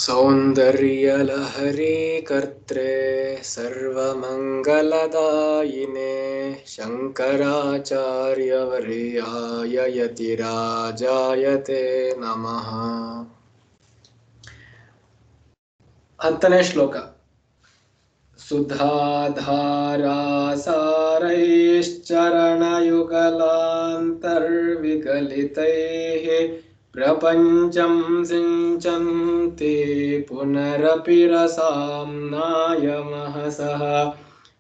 सौन्दर्यलहरी कर्त्रे सर्वमङ्गलदायिने शङ्कराचार्यवर्याय यतिराजायते नमः। 10ನೇ ಶ್ಲೋಕ. ಸುಧಾಧಾರಾಸಾರೈಶ್ಚರಣಯುಗಲಾಂತರ್ವಿಗಲಿತೈಃ ಪ್ರಪಂಚಂ ಸಿಂಚಂತಿ ಪುನರಪಿ ರಸಾಂನಾಯ ಮಹಸಃ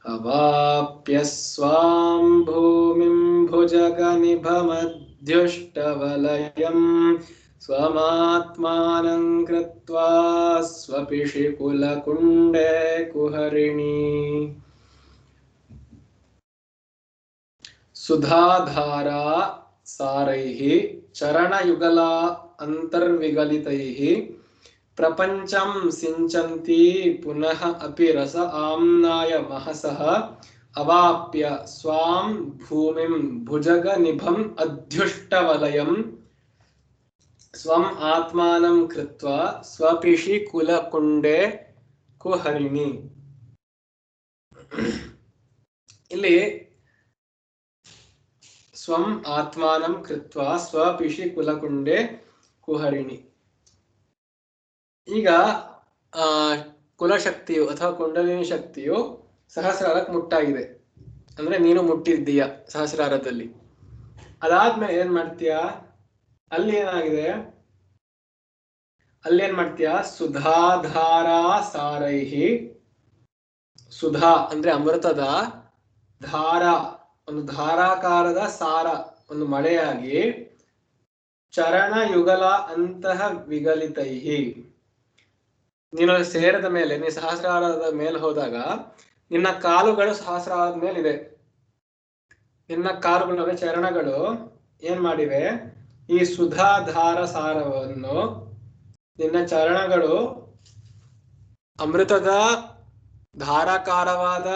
ಅವಾಪ್ಯ ಸ್ವಾಂ ಭೂಮಿಂ ಭುಜಗನಿಭಮಧ್ಯುಷ್ಟವಲಯಂ ಸ್ವಮಾತ್ಮಾನಂ ಕೃತ್ವಾ ಸ್ವಪಿಷಿ ಕುಲಕುಂಡೆ ಕುಹರಿಣಿ. ಸುಧಾಧಾರಾ ಸಾರೈಃ ಚರಣಯುಗಲಾ ಅಂತರ್ವಿಗಲಿತೈಃ ಪ್ರಪಂಚಂ ಸಿಂಚಂತಿ ಪುನಃ ಅಪಿ ರಸ ಆಮ್ನಾಯ ಮಹಸಃ ಅವಾಪ್ಯ ಸ್ವಾಂ ಭೂಮಿಂ ಭುಜಗನಿಭಂ ಅಧ್ಯುಷ್ಟವಲಯಂ ಸ್ವಂ ಆತ್ಮಾನಂ ಕೃತ್ವಾ ಸ್ವಪಿಷಿ ಕುಲಕುಂಡೆ ಕುಹರಿಣಿ. ಇಲ್ಲಿ ಸ್ವಂ ಆತ್ಮಾನಂ ಕೃತ್ವಾ ಸ್ವಪಿಷಿ ಕುಲಕುಂಡೆ ಕುಹರಿಣಿ. ಈಗ ಕುಲಶಕ್ತಿಯು ಅಥವಾ ಕುಂಡಲಿನಿ ಶಕ್ತಿಯು ಸಹಸ್ರಾರಕ್ಕೆ ಮುಟ್ಟಾಗಿದೆ, ಅಂದ್ರೆ ನೀನು ಮುಟ್ಟಿದ್ದೀಯ ಸಹಸ್ರಾರದಲ್ಲಿ. ಅದಾದ್ಮೇಲೆ ಏನ್ ಮಾಡ್ತೀಯ? ಅಲ್ಲಿ ಏನಾಗಿದೆ? ಅಲ್ಲಿ ಏನ್ ಮಾಡ್ತೀಯ? ಸುಧಾಧಾರಾ ಸಾರೈಹಿ. ಸುಧಾ ಅಂದ್ರೆ ಅಮೃತದ ಧಾರ, ಒಂದು ಧಾರಾಕಾರದ ಸಾರ, ಒಂದು ಮಳೆಯಾಗಿ ಚರಣ ಯುಗಲ ಅಂತಹ ವಿಗಲಿತೈಹಿ. ನೀನು ಸೇರದ ಮೇಲೆ, ನೀ ಸಹಸ್ರಾರದ ಮೇಲೆ ಹೋದಾಗ ನಿನ್ನ ಕಾಲುಗಳು ಸಹಸ್ರಾರದ ಮೇಲಿದೆ. ನಿನ್ನ ಕಾಲುಗಳ ಚರಣಗಳು ಏನ್ ಮಾಡಿವೆ? ಈ ಸುಧಾಧಾರ ಸಾರವನ್ನು, ನಿನ್ನ ಚರಣಗಳು ಅಮೃತದ ಧಾರಾಕಾರವಾದ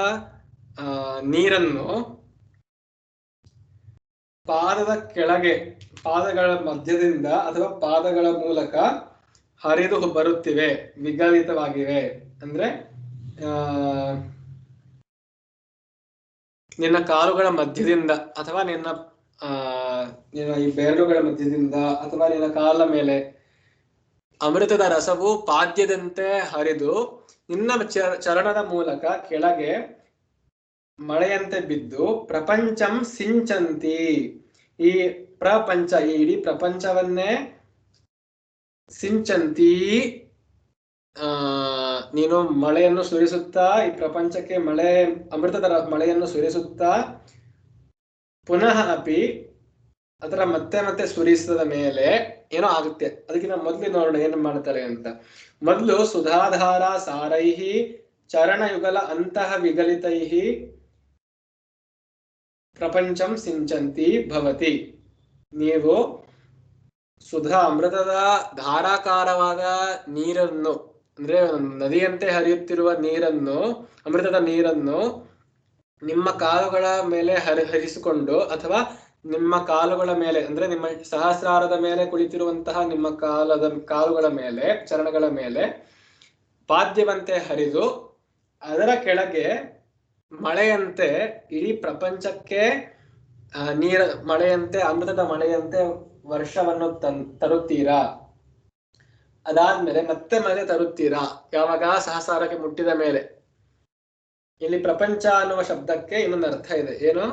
ನೀರನ್ನು ಪಾದದ ಕೆಳಗೆ, ಪಾದಗಳ ಮಧ್ಯದಿಂದ ಅಥವಾ ಪಾದಗಳ ಮೂಲಕ ಹರಿದು ಬರುತ್ತಿವೆ, ವಿಗಲಿತವಾಗಿವೆ. ಅಂದ್ರೆ ನಿನ್ನ ಕಾಲುಗಳ ಮಧ್ಯದಿಂದ ಅಥವಾ ನಿನ್ನ ಈ ಬೆರಳುಗಳ ಮಧ್ಯದಿಂದ ಅಥವಾ ನಿನ್ನ ಕಾಲ ಮೇಲೆ ಅಮೃತದ ರಸವು ಪಾದ್ಯದಂತೆ ಹರಿದು ನಿನ್ನ ಚರಣದ ಮೂಲಕ ಕೆಳಗೆ ಮಳೆಯಂತೆ ಬಿದ್ದು ಪ್ರಪಂಚಂ ಸಿಂಚಂತಿ. ಈ ಪ್ರಪಂಚ, ಈ ಇಡೀ ಪ್ರಪಂಚವನ್ನೇ ಸಿಂಚಂತಿ, ನೀನು ಮಳೆಯನ್ನು ಸುರಿಸುತ್ತಾ, ಈ ಪ್ರಪಂಚಕ್ಕೆ ಮಳೆ, ಅಮೃತದ ಮಳೆಯನ್ನು ಸುರಿಸುತ್ತಾ, ಪುನಃ ಅಪಿ ಅದರ ಮತ್ತೆ ಮತ್ತೆ ಸುರಿಸಿದ ಮೇಲೆ ಏನೋ ಆಗುತ್ತೆ. ಅದಕ್ಕಿಂತ ಮೊದ್ಲು ನೋಡೋಣ ಏನು ಮಾಡ್ತಾರೆ ಅಂತ. ಮೊದಲು ಸುಧಾಧಾರ ಸಾರೈಹಿ ಚರಣಯುಗಲ ಅಂತಹ ವಿಗಲಿತೈಹಿ ಪ್ರಪಂಚಂ ಸಿಂಚಂತಿ ಭವತಿ. ನೀವು ಸುಧಾ ಅಮೃತದ ಧಾರಾಕಾರವಾದ ನೀರನ್ನು, ಅಂದ್ರೆ ನದಿಯಂತೆ ಹರಿಯುತ್ತಿರುವ ನೀರನ್ನು, ಅಮೃತದ ನೀರನ್ನು ನಿಮ್ಮ ಕಾಲುಗಳ ಮೇಲೆ ಹರಿಸಿಕೊಂಡು, ಅಥವಾ ನಿಮ್ಮ ಕಾಲುಗಳ ಮೇಲೆ ಅಂದ್ರೆ ನಿಮ್ಮ ಸಹಸ್ರಾರದ ಮೇಲೆ ಕುಳಿತಿರುವಂತಹ ನಿಮ್ಮ ಕಾಲುಗಳ ಮೇಲೆ, ಚರಣಗಳ ಮೇಲೆ ಪಾದ್ಯವಂತೆ ಹರಿದು ಅದರ ಕೆಳಗೆ ಮಳೆಯಂತೆ ಇಡೀ ಪ್ರಪಂಚಕ್ಕೆ ಮಳೆಯಂತೆ, ಅಮೃತದ ಮಳೆಯಂತೆ ವರ್ಷವನ್ನು ತರುತ್ತೀರಾ. ಅದಾದ್ಮೇಲೆ ಮತ್ತೆ ಮಳೆ ತರುತ್ತೀರಾ ಯಾವಾಗ? ಸಹಸ್ರಾರಕ್ಕೆ ಮುಟ್ಟಿದ ಮೇಲೆ. ಇಲ್ಲಿ ಪ್ರಪಂಚ ಅನ್ನುವ ಶಬ್ದಕ್ಕೆ ಇನ್ನೊಂದು ಅರ್ಥ ಇದೆ. ಏನು?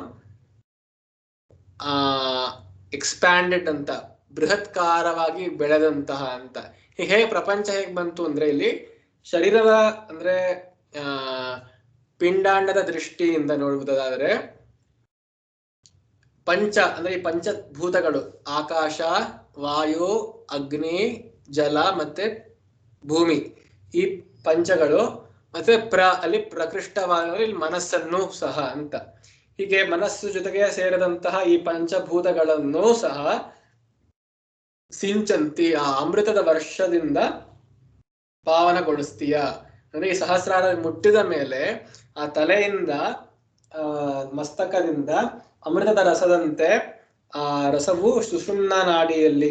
ಎಕ್ಸ್ಪ್ಯಾಂಡೆಡ್ ಅಂತ, ಬೃಹತ್ಕಾರವಾಗಿ ಬೆಳೆದಂತಹ ಅಂತ. ಹೇಗೆ ಪ್ರಪಂಚ ಹೇಗೆ ಬಂತು ಅಂದ್ರೆ, ಇಲ್ಲಿ ಶರೀರದ ಅಂದ್ರೆ ಪಿಂಡಾಂಡದ ದೃಷ್ಟಿಯಿಂದ ನೋಡುವುದಾದ್ರೆ ಪಂಚ ಅಂದ್ರೆ ಈ ಪಂಚಭೂತಗಳು, ಆಕಾಶ, ವಾಯು, ಅಗ್ನಿ, ಜಲ ಮತ್ತೆ ಭೂಮಿ, ಈ ಪಂಚಗಳು, ಮತ್ತೆ ಅಲ್ಲಿ ಪ್ರಕೃಷ್ಟವಾದ ಇಲ್ಲಿ ಮನಸ್ಸನ್ನು ಸಹ ಅಂತ. ಹೀಗೆ ಮನಸ್ಸು ಜೊತೆಗೆ ಸೇರಿದಂತಹ ಈ ಪಂಚಭೂತಗಳನ್ನು ಸಹ ಸಿಂಚಂತಿ, ಆ ಅಮೃತದ ವರ್ಷದಿಂದ ಪಾವನಗೊಳಿಸ್ತೀಯ. ಅಂದ್ರೆ ಈ ಸಹಸ್ರಾರ ಮುಟ್ಟಿದ ಮೇಲೆ ಆ ತಲೆಯಿಂದ ಮಸ್ತಕದಿಂದ ಅಮೃತದ ರಸದಂತೆ ಆ ರಸವು ಸುಷುಮ್ನ ನಾಡಿಯಲ್ಲಿ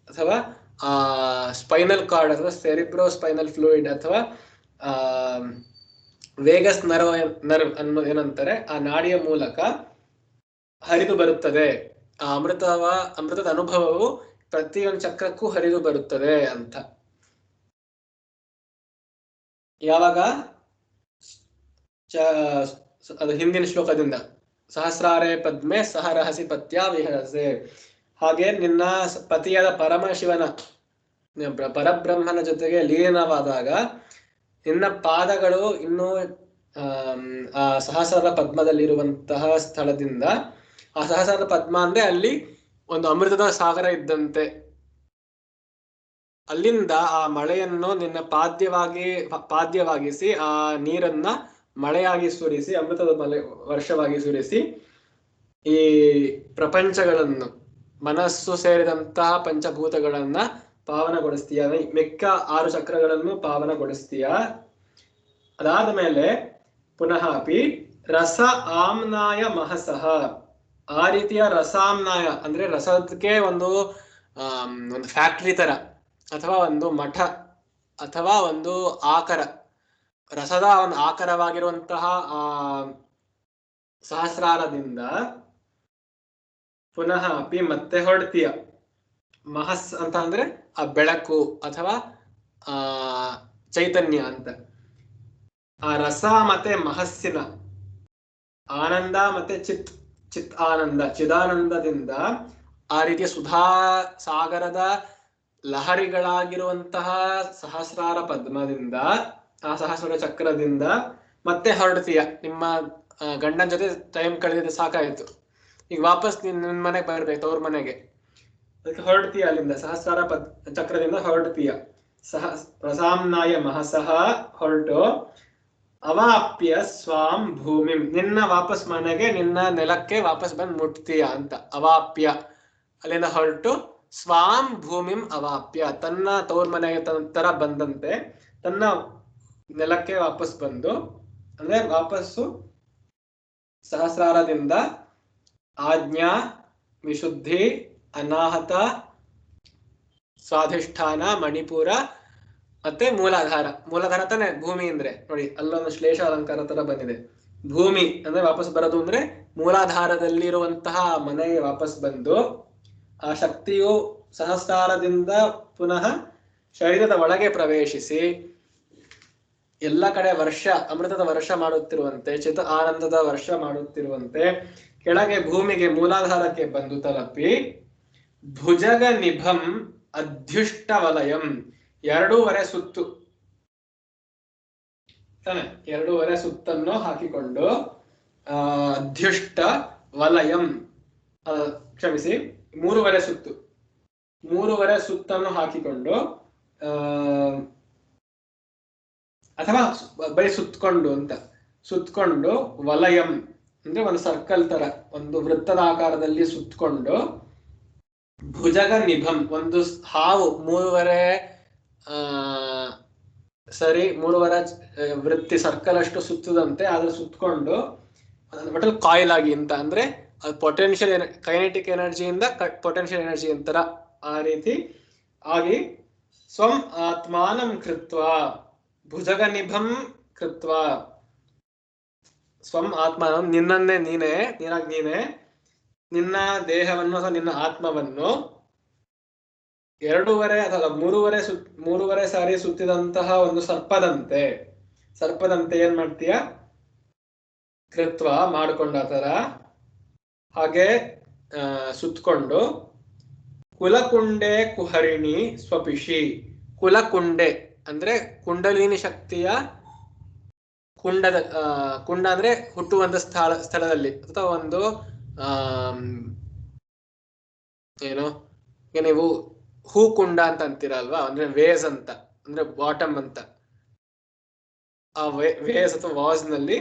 ಅಥವಾ ಸ್ಪೈನಲ್ ಕಾರ್ಡ್ ಅಥವಾ ಸೆರಿಬ್ರೋ ಸ್ಪೈನಲ್ ಫ್ಲೂಯಿಡ್ ಅಥವಾ ವೇಗಸ್ ನರ್ವ್ ಅನ್ನೋ ಏನಂತಾರೆ ಆ ನಾಡಿಯ ಮೂಲಕ ಹರಿದು ಬರುತ್ತದೆ. ಆ ಅಮೃತದ ಅನುಭವವು ಪ್ರತಿಯೊಂದು ಚಕ್ರಕ್ಕೂ ಹರಿದು ಬರುತ್ತದೆ ಅಂತ. ಯಾವಾಗ ಅದು ಹಿಂದಿನ ಶ್ಲೋಕದಿಂದ ಸಹಸ್ರಾರೇ ಪದ್ಮೆ ಸಹ ರಹಸಿ ಪತ್ಯ ವಿಹರಸೆ. ಹಾಗೆ ನಿನ್ನ ಪತಿಯಾದ ಪರಮಶಿವನ ಪರಬ್ರಹ್ಮನ ಜೊತೆಗೆ ಲೀನವಾದಾಗ ನಿನ್ನ ಪಾದಗಳು ಇನ್ನೂ ಆ ಸಹಸ್ರ ಪದ್ಮದಲ್ಲಿರುವಂತಹ ಸ್ಥಳದಿಂದ, ಆ ಸಹಸ್ರ ಪದ್ಮ ಅಂದ್ರೆ ಅಲ್ಲಿ ಒಂದು ಅಮೃತದ ಸಾಗರ ಇದ್ದಂತೆ, ಅಲ್ಲಿಂದ ಆ ಮಳೆಯನ್ನು ನಿನ್ನ ಪಾದ್ಯವಾಗಿಸಿ ಆ ನೀರನ್ನ ಮಳೆಯಾಗಿ ಸುರಿಸಿ, ಅಮೃತದ ವರ್ಷವಾಗಿ ಸುರಿಸಿ ಈ ಪ್ರಪಂಚಗಳನ್ನು, ಮನಸ್ಸು ಸೇರಿದಂತಹ ಪಂಚಭೂತಗಳನ್ನ ಪಾವನಗೊಳಿಸ್ತೀಯ. ಮಿಕ್ಕ 6 ಚಕ್ರಗಳನ್ನು ಪಾವನಗೊಳಿಸ್ತೀಯ. ಅದಾದ ಮೇಲೆ ಪುನಃ ಅಪಿ ರಸ ಆಮ್ನಾಯ ಮಹಸಃ. ಆ ರೀತಿಯ ರಸಾಮ್ನಾಯ ಅಂದ್ರೆ ರಸಕ್ಕೆ ಒಂದು ಫ್ಯಾಕ್ಟರಿ ತರ ಅಥವಾ ಒಂದು ಮಠ ಅಥವಾ ಒಂದು ಆಕರ, ರಸದ ಒಂದು ಆಕರವಾಗಿರುವಂತಹ ಆ ಸಹಸ್ರಾರದಿಂದ ಪುನಃ ಅಪಿ ಮತ್ತೆ ಹೊರಡ್ತೀಯ. ಮಹಸ್ ಅಂತ ಅಂದ್ರೆ ಆ ಬೆಳಕು ಅಥವಾ ಚೈತನ್ಯ ಅಂತ. ಆ ರಸ ಮತ್ತೆ ಮಹಸ್ಸಿನ ಆನಂದ ಮತ್ತೆ ಚಿತ್ ಆನಂದ, ಚಿದಾನಂದದಿಂದ ಆ ರೀತಿಯ ಸುಧಾ ಸಾಗರದ ಲಹರಿಗಳಾಗಿರುವಂತಹ ಸಹಸ್ರಾರ ಪದ್ಮದಿಂದ, ಆ ಸಹಸ್ರ ಚಕ್ರದಿಂದ ಮತ್ತೆ ಹೊರಡ್ತೀಯ. ನಿಮ್ಮ ಗಂಡನ ಜೊತೆ ಟೈಮ್ ಕಳೆದಿದ್ದು ಸಾಕಾಯ್ತು, ಈಗ ವಾಪಸ್ ನಿನ್ನ ಮನೆಗೆ ಬರ್ಬೇಕು, ತವ್ರ ಮನೆಗೆ. ಅದಕ್ಕೆ ಹೊರಡ್ತೀಯ, ಅಲ್ಲಿಂದ ಸಹಸ್ರಾರ ಚಕ್ರದಿಂದ ಹೊರಡ್ತೀಯ. ರಸಾಮ್ನಾಯ ಮಹಸಃ ಹೊರಟು ಅವಾಪ್ಯ ಸ್ವಾಂ ಭೂಮಿಂ, ನಿನ್ನ ವಾಪಸ್ ಮನೆಗೆ, ನಿನ್ನ ನೆಲಕ್ಕೆ ವಾಪಸ್ ಬಂದು ಮುಟ್ತೀಯ ಅಂತ. ಅವಾಪ್ಯ ಅಲ್ಲಿಂದ ಹೊರಟು ಸ್ವಾಂ ಭೂಮಿಂ ಅವಾಪ್ಯ, ತನ್ನ ತವ್ರ ಮನೆಗೆ ತರ ಬಂದಂತೆ ತನ್ನ ನೆಲಕ್ಕೆ ವಾಪಸ್ ಬಂದು, ಅಂದ್ರೆ ವಾಪಸ್ಸು ಸಹಸ್ರಾರದಿಂದ ಆಜ್ಞಾ, ವಿಶುದ್ಧಿ, ಅನಾಹತ, ಸ್ವಾಧಿಷ್ಠಾನ, ಮಣಿಪುರ ಮತ್ತೆ ಮೂಲಾಧಾರ. ಮೂಲಾಧಾರ ತಾನೆ ಭೂಮಿ ಅಂದ್ರೆ, ನೋಡಿ ಅಲ್ಲೊಂದು ಶ್ಲೇಷ ಅಲಂಕಾರ ತರ ಬಂದಿದೆ. ಭೂಮಿ ಅಂದ್ರೆ ವಾಪಸ್ ಬರೋದು ಅಂದ್ರೆ ಮೂಲಾಧಾರದಲ್ಲಿರುವಂತಹ ಮನೆಗೆ ವಾಪಸ್ ಬಂದು, ಆ ಶಕ್ತಿಯು ಸಹಸ್ರಾರದಿಂದ ಪುನಃ ಶರೀರದ ಒಳಗೆ ಪ್ರವೇಶಿಸಿ ಎಲ್ಲ ಕಡೆ ಅಮೃತದ ವರ್ಷ ಮಾಡುತ್ತಿರುವಂತೆ, ಚಿತ ಆನಂದದ ವರ್ಷ ಮಾಡುತ್ತಿರುವಂತೆ ಕೆಳಗೆ ಭೂಮಿಗೆ ಮೂಲಾಧಾರಕ್ಕೆ ಬಂದು ತಲುಪಿ ಭುಜಗ ನಿಭಂ ಅಧ್ಯುಷ್ಟ ವಲಯಂ, 2.5 ಸುತ್ತು ತಾನೆ, 2.5 ಸುತ್ತನ್ನು ಹಾಕಿಕೊಂಡು ಅಧ್ಯುಷ್ಟ ವಲಯಂ, ಕ್ಷಮಿಸಿ 3.5 ಸುತ್ತು, 3.5 ಸುತ್ತನ್ನು ಹಾಕಿಕೊಂಡು ಅಥವಾ ಬರೀ ಸುತ್ತಕೊಂಡು ಅಂತ, ಸುತ್ತಕೊಂಡು ವಲಯಂ ಅಂದ್ರೆ ಒಂದು ಸರ್ಕಲ್ ತರ, ಒಂದು ವೃತ್ತದ ಆಕಾರದಲ್ಲಿ ಸುತ್ತಕೊಂಡು ಭುಜಗ ನಿಭಂ, ಒಂದು ಹಾವು 3.5 ವೃತ್ತಿ ಸರ್ಕಲ್ ಅಷ್ಟು ಸುತ್ತದಂತೆ ಆದ್ರೆ ಸುತ್ತಕೊಂಡು ಒಟ್ಟಲ್ಲಿ ಕಾಯಿಲ್ ಆಗಿ ಅಂತ, ಅಂದ್ರೆ ಅದು ಪೊಟೆನ್ಷಿಯಲ್ ಕೈನೆಟಿಕ್ ಎನರ್ಜಿಯಿಂದ ಪೊಟೆನ್ಷಿಯಲ್ ಎನರ್ಜಿ ಅಂತರ ಆ ರೀತಿ ಆಗಿ ಸ್ವಂ ಆತ್ಮಾನಂ ಕೃತ್ವ, ಭುಜಗ ನಿಭಂ ಕೃತ್ವ, ಸ್ವಂ ಆತ್ಮಾನಂ ನಿನ್ನನ್ನೇ ನೀನೇ ನಿನ್ನ ದೇಹವನ್ನು ಅಥವಾ ನಿನ್ನ ಆತ್ಮವನ್ನು 2.5 ಅಥವಾ 3.5 ಸಾರಿ ಸುತ್ತಿದಂತಹ ಒಂದು ಸರ್ಪದಂತೆ ಏನ್ ಮಾಡ್ತೀಯ, ಕೃತ್ವ ಮಾಡಿಕೊಂಡ ತರ ಹಾಗೆ ಸುತ್ತಕೊಂಡು ಕುಲಕುಂಡೆ ಕುಹರಿಣಿ ಸ್ವಪಿಷಿ. ಕುಲಕುಂಡೆ ಅಂದ್ರೆ ಕುಂಡಲಿನಿ ಶಕ್ತಿಯ ಕುಂಡ ಅಂದ್ರೆ ಹುಟ್ಟುವಂತ ಸ್ಥಳದಲ್ಲಿ ಅಥವಾ ಒಂದು ಏನು ನೀವು ಹೂಕುಂಡ ಅಂತ ಅಂತೀರಲ್ವಾ, ಅಂದ್ರೆ ವೇಸ್ ಅಂತ ಅಂದ್ರೆ ಬಾಟಮ್ ಅಂತ, ಆ ವೇಸ್ ಅಥವಾ ವಾಸ್ ನಲ್ಲಿ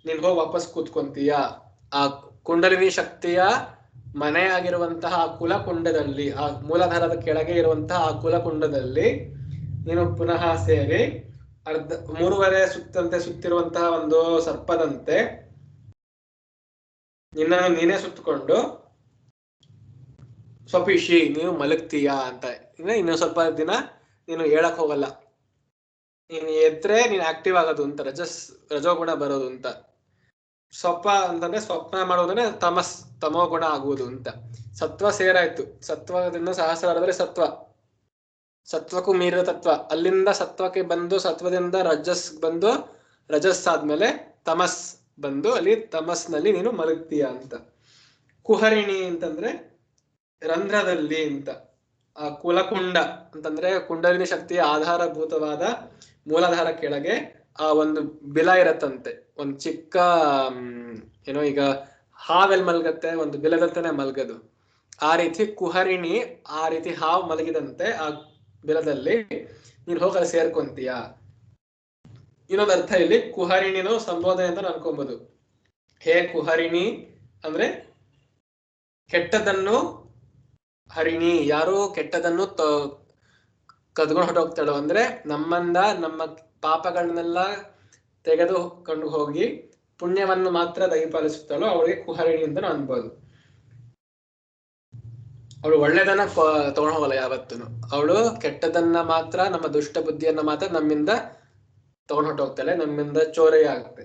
ನೀನ್ ಹೋಗಿ ವಾಪಸ್ ಕೂತ್ಕೊಂತೀಯ. ಆ ಕುಂಡಲಿನಿ ಶಕ್ತಿಯ ಮನೆಯಾಗಿರುವಂತಹ ಕುಲಕುಂಡದಲ್ಲಿ, ಆ ಮೂಲಾಧಾರದ ಕೆಳಗೆ ಇರುವಂತಹ ಆ ಕುಲಕುಂಡದಲ್ಲಿ ನೀನು ಪುನಃ ಸೇರಿ 3.5 ಸುತ್ತಂತೆ ಸುತ್ತಿರುವಂತಹ ಒಂದು ಸರ್ಪದಂತೆ ನಿನ್ನನ್ನು ನೀನೇ ಸುತ್ತಕೊಂಡು ಸ್ವಪಿಷಿ ನೀನು ಮಲಗ್ತೀಯ ಅಂತ. ಇನ್ನು ಸ್ವಲ್ಪ ದಿನ ನೀನು ಹೇಳಕ್ ಹೋಗಲ್ಲ, ನೀನು ಎದ್ರೆ ನೀನು ಆಕ್ಟಿವ್ ಆಗೋದು ಅಂತ, ರಜೋಗುಣ ಬರೋದು ಅಂತ. ಸ್ವಪ್ನ ಅಂತಂದ್ರೆ ಸ್ವಪ್ನ ಮಾಡೋದಂದ್ರೆ ತಮೋ ಗುಣ ಆಗುವುದು ಅಂತ. ಸತ್ವ ಸೇರಾಯ್ತು, ಸತ್ವದಿಂದ ಸಹಸ್ರಾರದಲ್ಲಿ ಸತ್ವಕ್ಕೂ ಮೀರಿದ ತತ್ವ, ಅಲ್ಲಿಂದ ಸತ್ವಕ್ಕೆ ಬಂದು ಸತ್ವದಿಂದ ಬಂದು ರಜಸ್ ಆದ್ಮೇಲೆ ತಮಸ್ ಬಂದು ಅಲ್ಲಿ ತಮಸ್ನಲ್ಲಿ ನೀನು ಮಲಗ್ತೀಯ ಅಂತ. ಕುಹರಿಣಿ ಅಂತಂದ್ರೆ ರಂಧ್ರದಲ್ಲಿ ಅಂತ. ಆ ಕುಲಕುಂಡ ಅಂತಂದ್ರೆ ಕುಂಡಲಿನಿ ಶಕ್ತಿಯ ಆಧಾರಭೂತವಾದ ಮೂಲಾಧಾರ ಕೆಳಗೆ ಆ ಒಂದು ಬಿಲ ಇರತ್ತಂತೆ, ಒಂದು ಚಿಕ್ಕ ಏನೋ ಈಗ ಹಾವೆಲ್ ಮಲ್ಗತ್ತೆ, ಒಂದು ಬಿಲದತ್ತನೆ ಮಲ್ಗದು, ಆ ರೀತಿ ಕುಹರಿಣಿ, ಆ ರೀತಿ ಹಾವು ಮಲಗಿದಂತೆ ಆ ಬಿಲದಲ್ಲಿ ನೀನು ಹೋಗಲು ಸೇರ್ಕೊಂತೀಯ. ಇನ್ನೊಂದು ಅರ್ಥ ಇಲ್ಲಿ ಕುಹರಿಣಿನೂ ಸಂಬೋಧನೆ ಅಂತ ಅನ್ಕೊಬಹುದು. ಹೇ ಕುಹರಿಣಿ ಅಂದ್ರೆ ಕೆಟ್ಟದನ್ನು ಹರಿಣಿ, ಯಾರು ಕೆಟ್ಟದನ್ನು ಕದ್ಕೊಂಡು ಹೊರಟೋಗ್ತಾಳೋ ಅಂದ್ರೆ ನಮ್ಮ ಪಾಪಗಳನ್ನೆಲ್ಲ ತೆಗೆದುಕೊಂಡು ಹೋಗಿ ಪುಣ್ಯವನ್ನು ಮಾತ್ರ ದಯಪಾಲಿಸುತ್ತಾಳೋ ಅವಳಿಗೆ ಕುಹರಿಣಿ ಅಂತ ಅನ್ಬೋದು. ಅವಳು ಒಳ್ಳೆದನ್ನ ತಗೊಂಡು ಹೋಗಲ್ಲ ಯಾವತ್ತೂ, ಅವಳು ಕೆಟ್ಟದನ್ನ ಮಾತ್ರ, ನಮ್ಮ ದುಷ್ಟ ಬುದ್ಧಿಯನ್ನ ಮಾತ್ರ ನಮ್ಮಿಂದ ತಗೊಂಡು ಹೊರಟೋಗ್ತಾಳೆ, ನಮ್ಮಿಂದ ಚೋರಿ ಆಗುತ್ತೆ.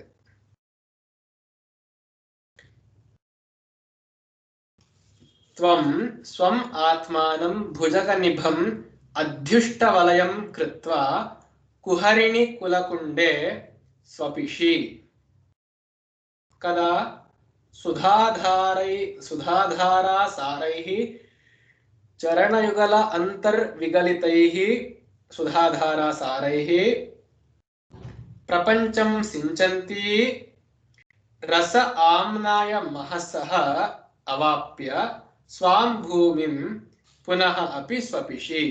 ತ್ವಂ ಸ್ವಂ ಆತ್ಮಾನಂ ಭುಜಗ ನಿಭಂ ಅಧ್ಯುಷ್ಟ ವಲಯಂ ಕೃತ್ವಾ ಕುಹರಿಣಿ ಕುಲಕುಂಡೆ ಸ್ವಪಿಷಿ ಕದಾ ಸುಧಾಧಾರಾ ಸಾರೈಃ ಚರಣಯುಗಲ ಅಂತರ್ವಿಗಲಿತೈಃ ಸುಧಾಧಾರಾ ಸಾರೈಃ ಪ್ರಪಂಚಂ ಸಿಂಚಂತಿ ರಸ ಆಮ್ನಾಯ ಮಹಸಃ ಅವಾಪ್ಯ ಸ್ವಾಂ ಭೂಮಿಂ ಪುನಃ ಅಪಿ ಸ್ವಪಿಷಿ.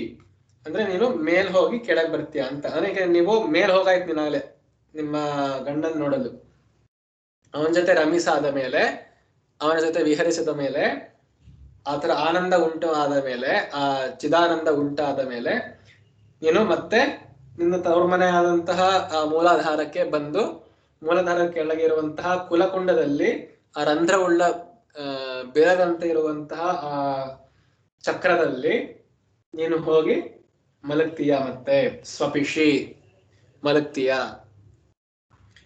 ಅಂದ್ರೆ ನೀನು ಮೇಲ್ ಹೋಗಿ ಕೆಳಗೆ ಬರ್ತೀಯ ಅಂತ. ಅಂದ್ರೆ ನೀವು ಮೇಲ್ ಹೋಗಾಯ್ತು ನೀನಾಗಲೇ ನಿಮ್ಮ ಗಂಡನ್ ನೋಡಲು, ಅವನ ಜೊತೆ ರಮಿಸಾದ ಮೇಲೆ, ಅವನ ಜೊತೆ ವಿಹರಿಸಿದ ಮೇಲೆ, ಆತರ ಆನಂದ ಉಂಟು ಆದ ಮೇಲೆ, ಆ ಚಿದಾನಂದ ಉಂಟಾದ ಮೇಲೆ ನೀನು ಮತ್ತೆ ನಿನ್ನ ತವರ್ಮನೆ ಆದಂತಹ ಆ ಮೂಲಾಧಾರಕ್ಕೆ ಬಂದು, ಮೂಲಾಧಾರ ಕೆಳಗೆ ಇರುವಂತಹ ಕುಲಕುಂಡದಲ್ಲಿ ಆ ರಂಧ್ರವುಳ್ಳ ಬೆಳದಂತೆ ಇರುವಂತಹ ಆ ಚಕ್ರದಲ್ಲಿ ನೀನು ಹೋಗಿ ಮಲಗ್ತೀಯ, ಮತ್ತೆ ಸ್ವಪಿಷಿ ಮಲಗ್ತೀಯ.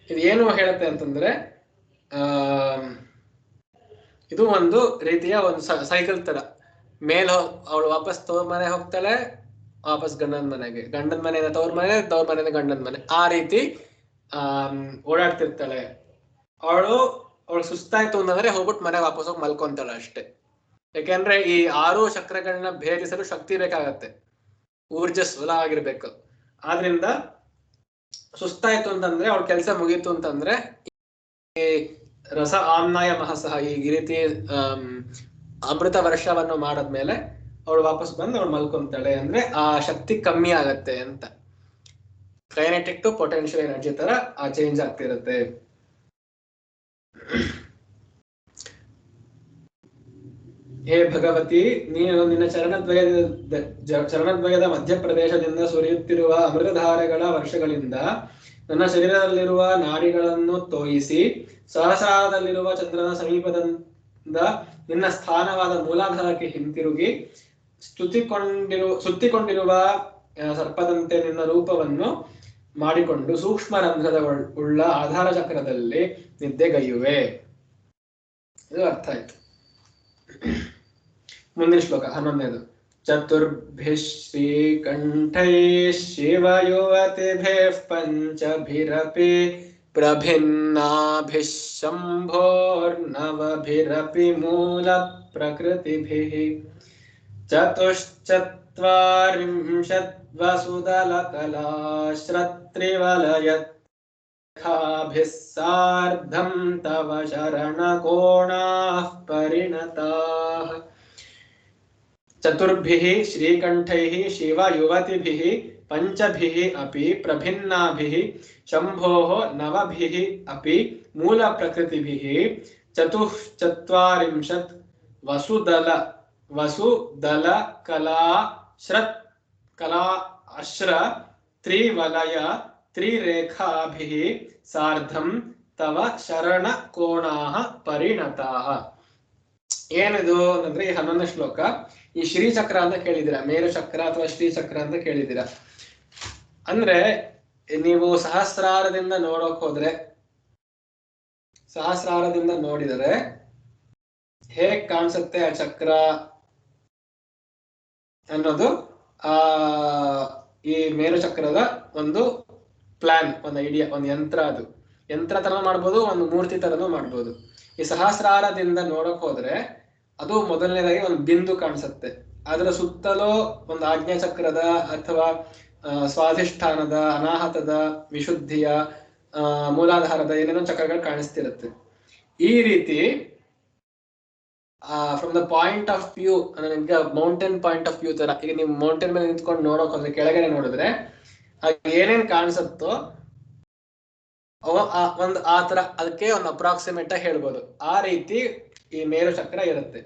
ಇದು ಏನು ಹೇಳುತ್ತೆ ಅಂತಂದ್ರೆ ಇದು ಒಂದು ರೀತಿಯ ಒಂದು ಸೈಕಲ್ ತರ. ಅವಳು ವಾಪಸ್ ತವ್ರ ಮನೆ ಹೋಗ್ತಾಳೆ, ವಾಪಸ್ ಗಂಡನ ಮನೆಗೆ, ಗಂಡನ ಮನೆಯಿಂದ ತವ್ರ ಮನೆ, ತವ್ರ ಮನೆಯಿಂದ ಗಂಡನ ಮನೆ, ಆ ರೀತಿ ಓಡಾಡ್ತಿರ್ತಾಳೆ. ಅವಳು ಸುಸ್ತಾಯ್ತು ಅಂತಂದ್ರೆ ಹೋಗ್ಬಿಟ್ಟು ಮನೆಗೆ ವಾಪಸ್ ಹೋಗಿ ಮಲ್ಕೊಂತಾಳೆ ಅಷ್ಟೇ. ಯಾಕೆಂದ್ರೆ ಈ 6 ಚಕ್ರಗಳನ್ನ ಭೇದಿಸಲು ಶಕ್ತಿ ಬೇಕಾಗತ್ತೆ, ಊರ್ಜಸ್ವಲ ಆಗಿರ್ಬೇಕು. ಆದ್ರಿಂದ ಸುಸ್ತಾಯ್ತು ಅಂತಂದ್ರೆ, ಅವಳ ಕೆಲಸ ಮುಗೀತು ಅಂತಂದ್ರೆ, ಈ ರಸ ಆಮ್ನಾಯ ಮಹಸಹ ಈ ರೀತಿ ಅಮೃತ ವರ್ಷವನ್ನು ಮಾಡದ್ಮೇಲೆ ಅವಳು ವಾಪಸ್ ಬಂದು ಅವಳು ಮಲ್ಕೊಂತಾಳೆ. ಅಂದ್ರೆ ಆ ಶಕ್ತಿ ಕಮ್ಮಿ ಆಗತ್ತೆ ಅಂತ. ಕೈನೆಟಿಕ್ ಟು ಪೊಟೆನ್ಶಿಯಲ್ ಎನರ್ಜಿ ತರ ಆ ಚೇಂಜ್ ಆಗ್ತಿರುತ್ತೆ. ಹೇ ಭಗವತಿ, ನೀನು ನಿನ್ನ ಚರಣದ್ವಯದ ಮಧ್ಯಪ್ರದೇಶದಿಂದ ಸುರಿಯುತ್ತಿರುವ ಅಮೃತಧಾರೆಗಳ ವರ್ಷಗಳಿಂದ ನನ್ನ ಶರೀರದಲ್ಲಿರುವ ನಾಡಿಗಳನ್ನು ತೋಯಿಸಿ, ಸಹಸ್ರಾರದಲ್ಲಿರುವ ಚಂದ್ರನ ಸಮೀಪದಿಂದ ನಿನ್ನ ಸ್ಥಾನವಾದ ಮೂಲಾಧಾರಕ್ಕೆ ಹಿಂತಿರುಗಿ, ಸುತ್ತಿಕೊಂಡಿರುವ ಸರ್ಪದಂತೆ ನಿನ್ನ ರೂಪವನ್ನು ಮಾಡಿಕೊಂಡು ಸೂಕ್ಷ್ಮ ರಂಧ್ರದ ಉಳ್ಳ ಆಧಾರ ಚಕ್ರದಲ್ಲಿ ನಿದ್ದೆಗೈಯುವೆ. ಇದು ಅರ್ಥ ಆಯ್ತು. ಮುಂದಿನ ಶ್ಲೋಕ 11ನೇದು. ಚತುರ್ಭಿಃ ಶ್ರೀಕಂಠೈಃ ಶಿವಯುವತಿಭಿಃ ಪಂಚಭಿರಪಿ ಪ್ರಭಿನ್ನಾಭಿಃ ಶಂಭೋರ್ನವಭಿರಪಿ ಮೂಲ ಪ್ರಕೃತಿಭಿಃ ಚತುಶ್ಚತ್ವಾರಿಂಶತ್ ವಸುದಲಕಲಾಶ್ರತ್ರಿವಲಯತ್ಖಾಭಿಃ ಸಾರ್ಧಂ ತವ ಶರಣಕೋಣಾಃ ಪರಿಣತಾಃ. ಚತುರ್ಭಿಃ ಶ್ರೀಕಂಠೈಃ ಶಿವಯುವತಿಭಿಃ ಪಂಚಭಿಃ ಅಪಿ ಪ್ರಭಿನ್ನಾಭಿಃ ಶಂಭೋಃ ನವಭಿಃ ಅಪಿ ಮೂಲ ಪ್ರಕೃತಿಭಿಃ ಚತುಶ್ಚತ್ವಾರಿಂಶತ್ ವಸುದಲ ಕಲಾ ಅಶ್ರ ತ್ರಿವಲಯ ತ್ರಿರೇಖಾಭಿಃ ಸಾರ್ಧಂ ತವ ಶರಣ ಕೋಣಾಃ ಪರಿಣತಾಃ. ಏನಿದು ಅಂತಂದ್ರೆ ಈ 11ನೇ ಶ್ಲೋಕ, ಈ ಶ್ರೀಚಕ್ರ ಅಂತ ಕೇಳಿದ್ದೀರಾ, ಮೇರು ಚಕ್ರ ಅಥವಾ ಶ್ರೀಚಕ್ರ ಅಂತ ಕೇಳಿದ್ದೀರಾ. ಅಂದ್ರೆ ನೀವು ಸಹಸ್ರಾರದಿಂದ ನೋಡೋಕ್ ಹೋದ್ರೆ, ಸಹಸ್ರಾರದಿಂದ ನೋಡಿದರೆ ಹೇಗ್ ಕಾಣಿಸುತ್ತೆ ಆ ಚಕ್ರ ಅನ್ನೋದು ಈ ಮೇರು ಚಕ್ರದ ಒಂದು ಪ್ಲಾನ್, ಒಂದು ಐಡಿಯಾ, ಒಂದು ಯಂತ್ರ. ಅದು ಯಂತ್ರ ತರ ಮಾಡ್ಬೋದು, ಒಂದು ಮೂರ್ತಿ ತರನು ಮಾಡ್ಬೋದು. ಈ ಸಹಸ್ರಾರದಿಂದ ನೋಡಕ್ ಹೋದ್ರೆ ಅದು ಮೊದಲನೇದಾಗಿ ಒಂದು ಬಿಂದು ಕಾಣಿಸುತ್ತೆ. ಅದರ ಸುತ್ತಲೂ ಒಂದು ಆಜ್ಞಾ ಚಕ್ರದ ಅಥವಾ ಸ್ವಾಧಿಷ್ಠಾನದ, ಅನಾಹತದ, ವಿಶುದ್ಧಿಯ, ಮೂಲಾಧಾರದ ಏನೇನೋ ಚಕ್ರಗಳು ಕಾಣಿಸ್ತಿರುತ್ತೆ. ಈ ರೀತಿ from the point of view, ಈಗ ಮೌಂಟೇನ್ ಪಾಯಿಂಟ್ ಆಫ್ ವ್ಯೂ ತರ, ಈಗ ನೀವು ಮೌಂಟೇನ್ ಮೇಲೆ ನಿಂತ್ಕೊಂಡು ನೋಡೋಕ್ ಹೋದ್ರೆ, ಕೆಳಗಡೆ ನೋಡಿದ್ರೆ ಏನೇನ್ ಕಾಣಿಸುತ್ತೋ ಒಂದು ಆ ತರ, ಅದಕ್ಕೆ ಒಂದು ಅಪ್ರಾಕ್ಸಿಮೇಟ್ ಆಗಿ ಹೇಳ್ಬೋದು. ಆ ರೀತಿ ಈ ಮೇರು ಚಕ್ರ ಇರುತ್ತೆ.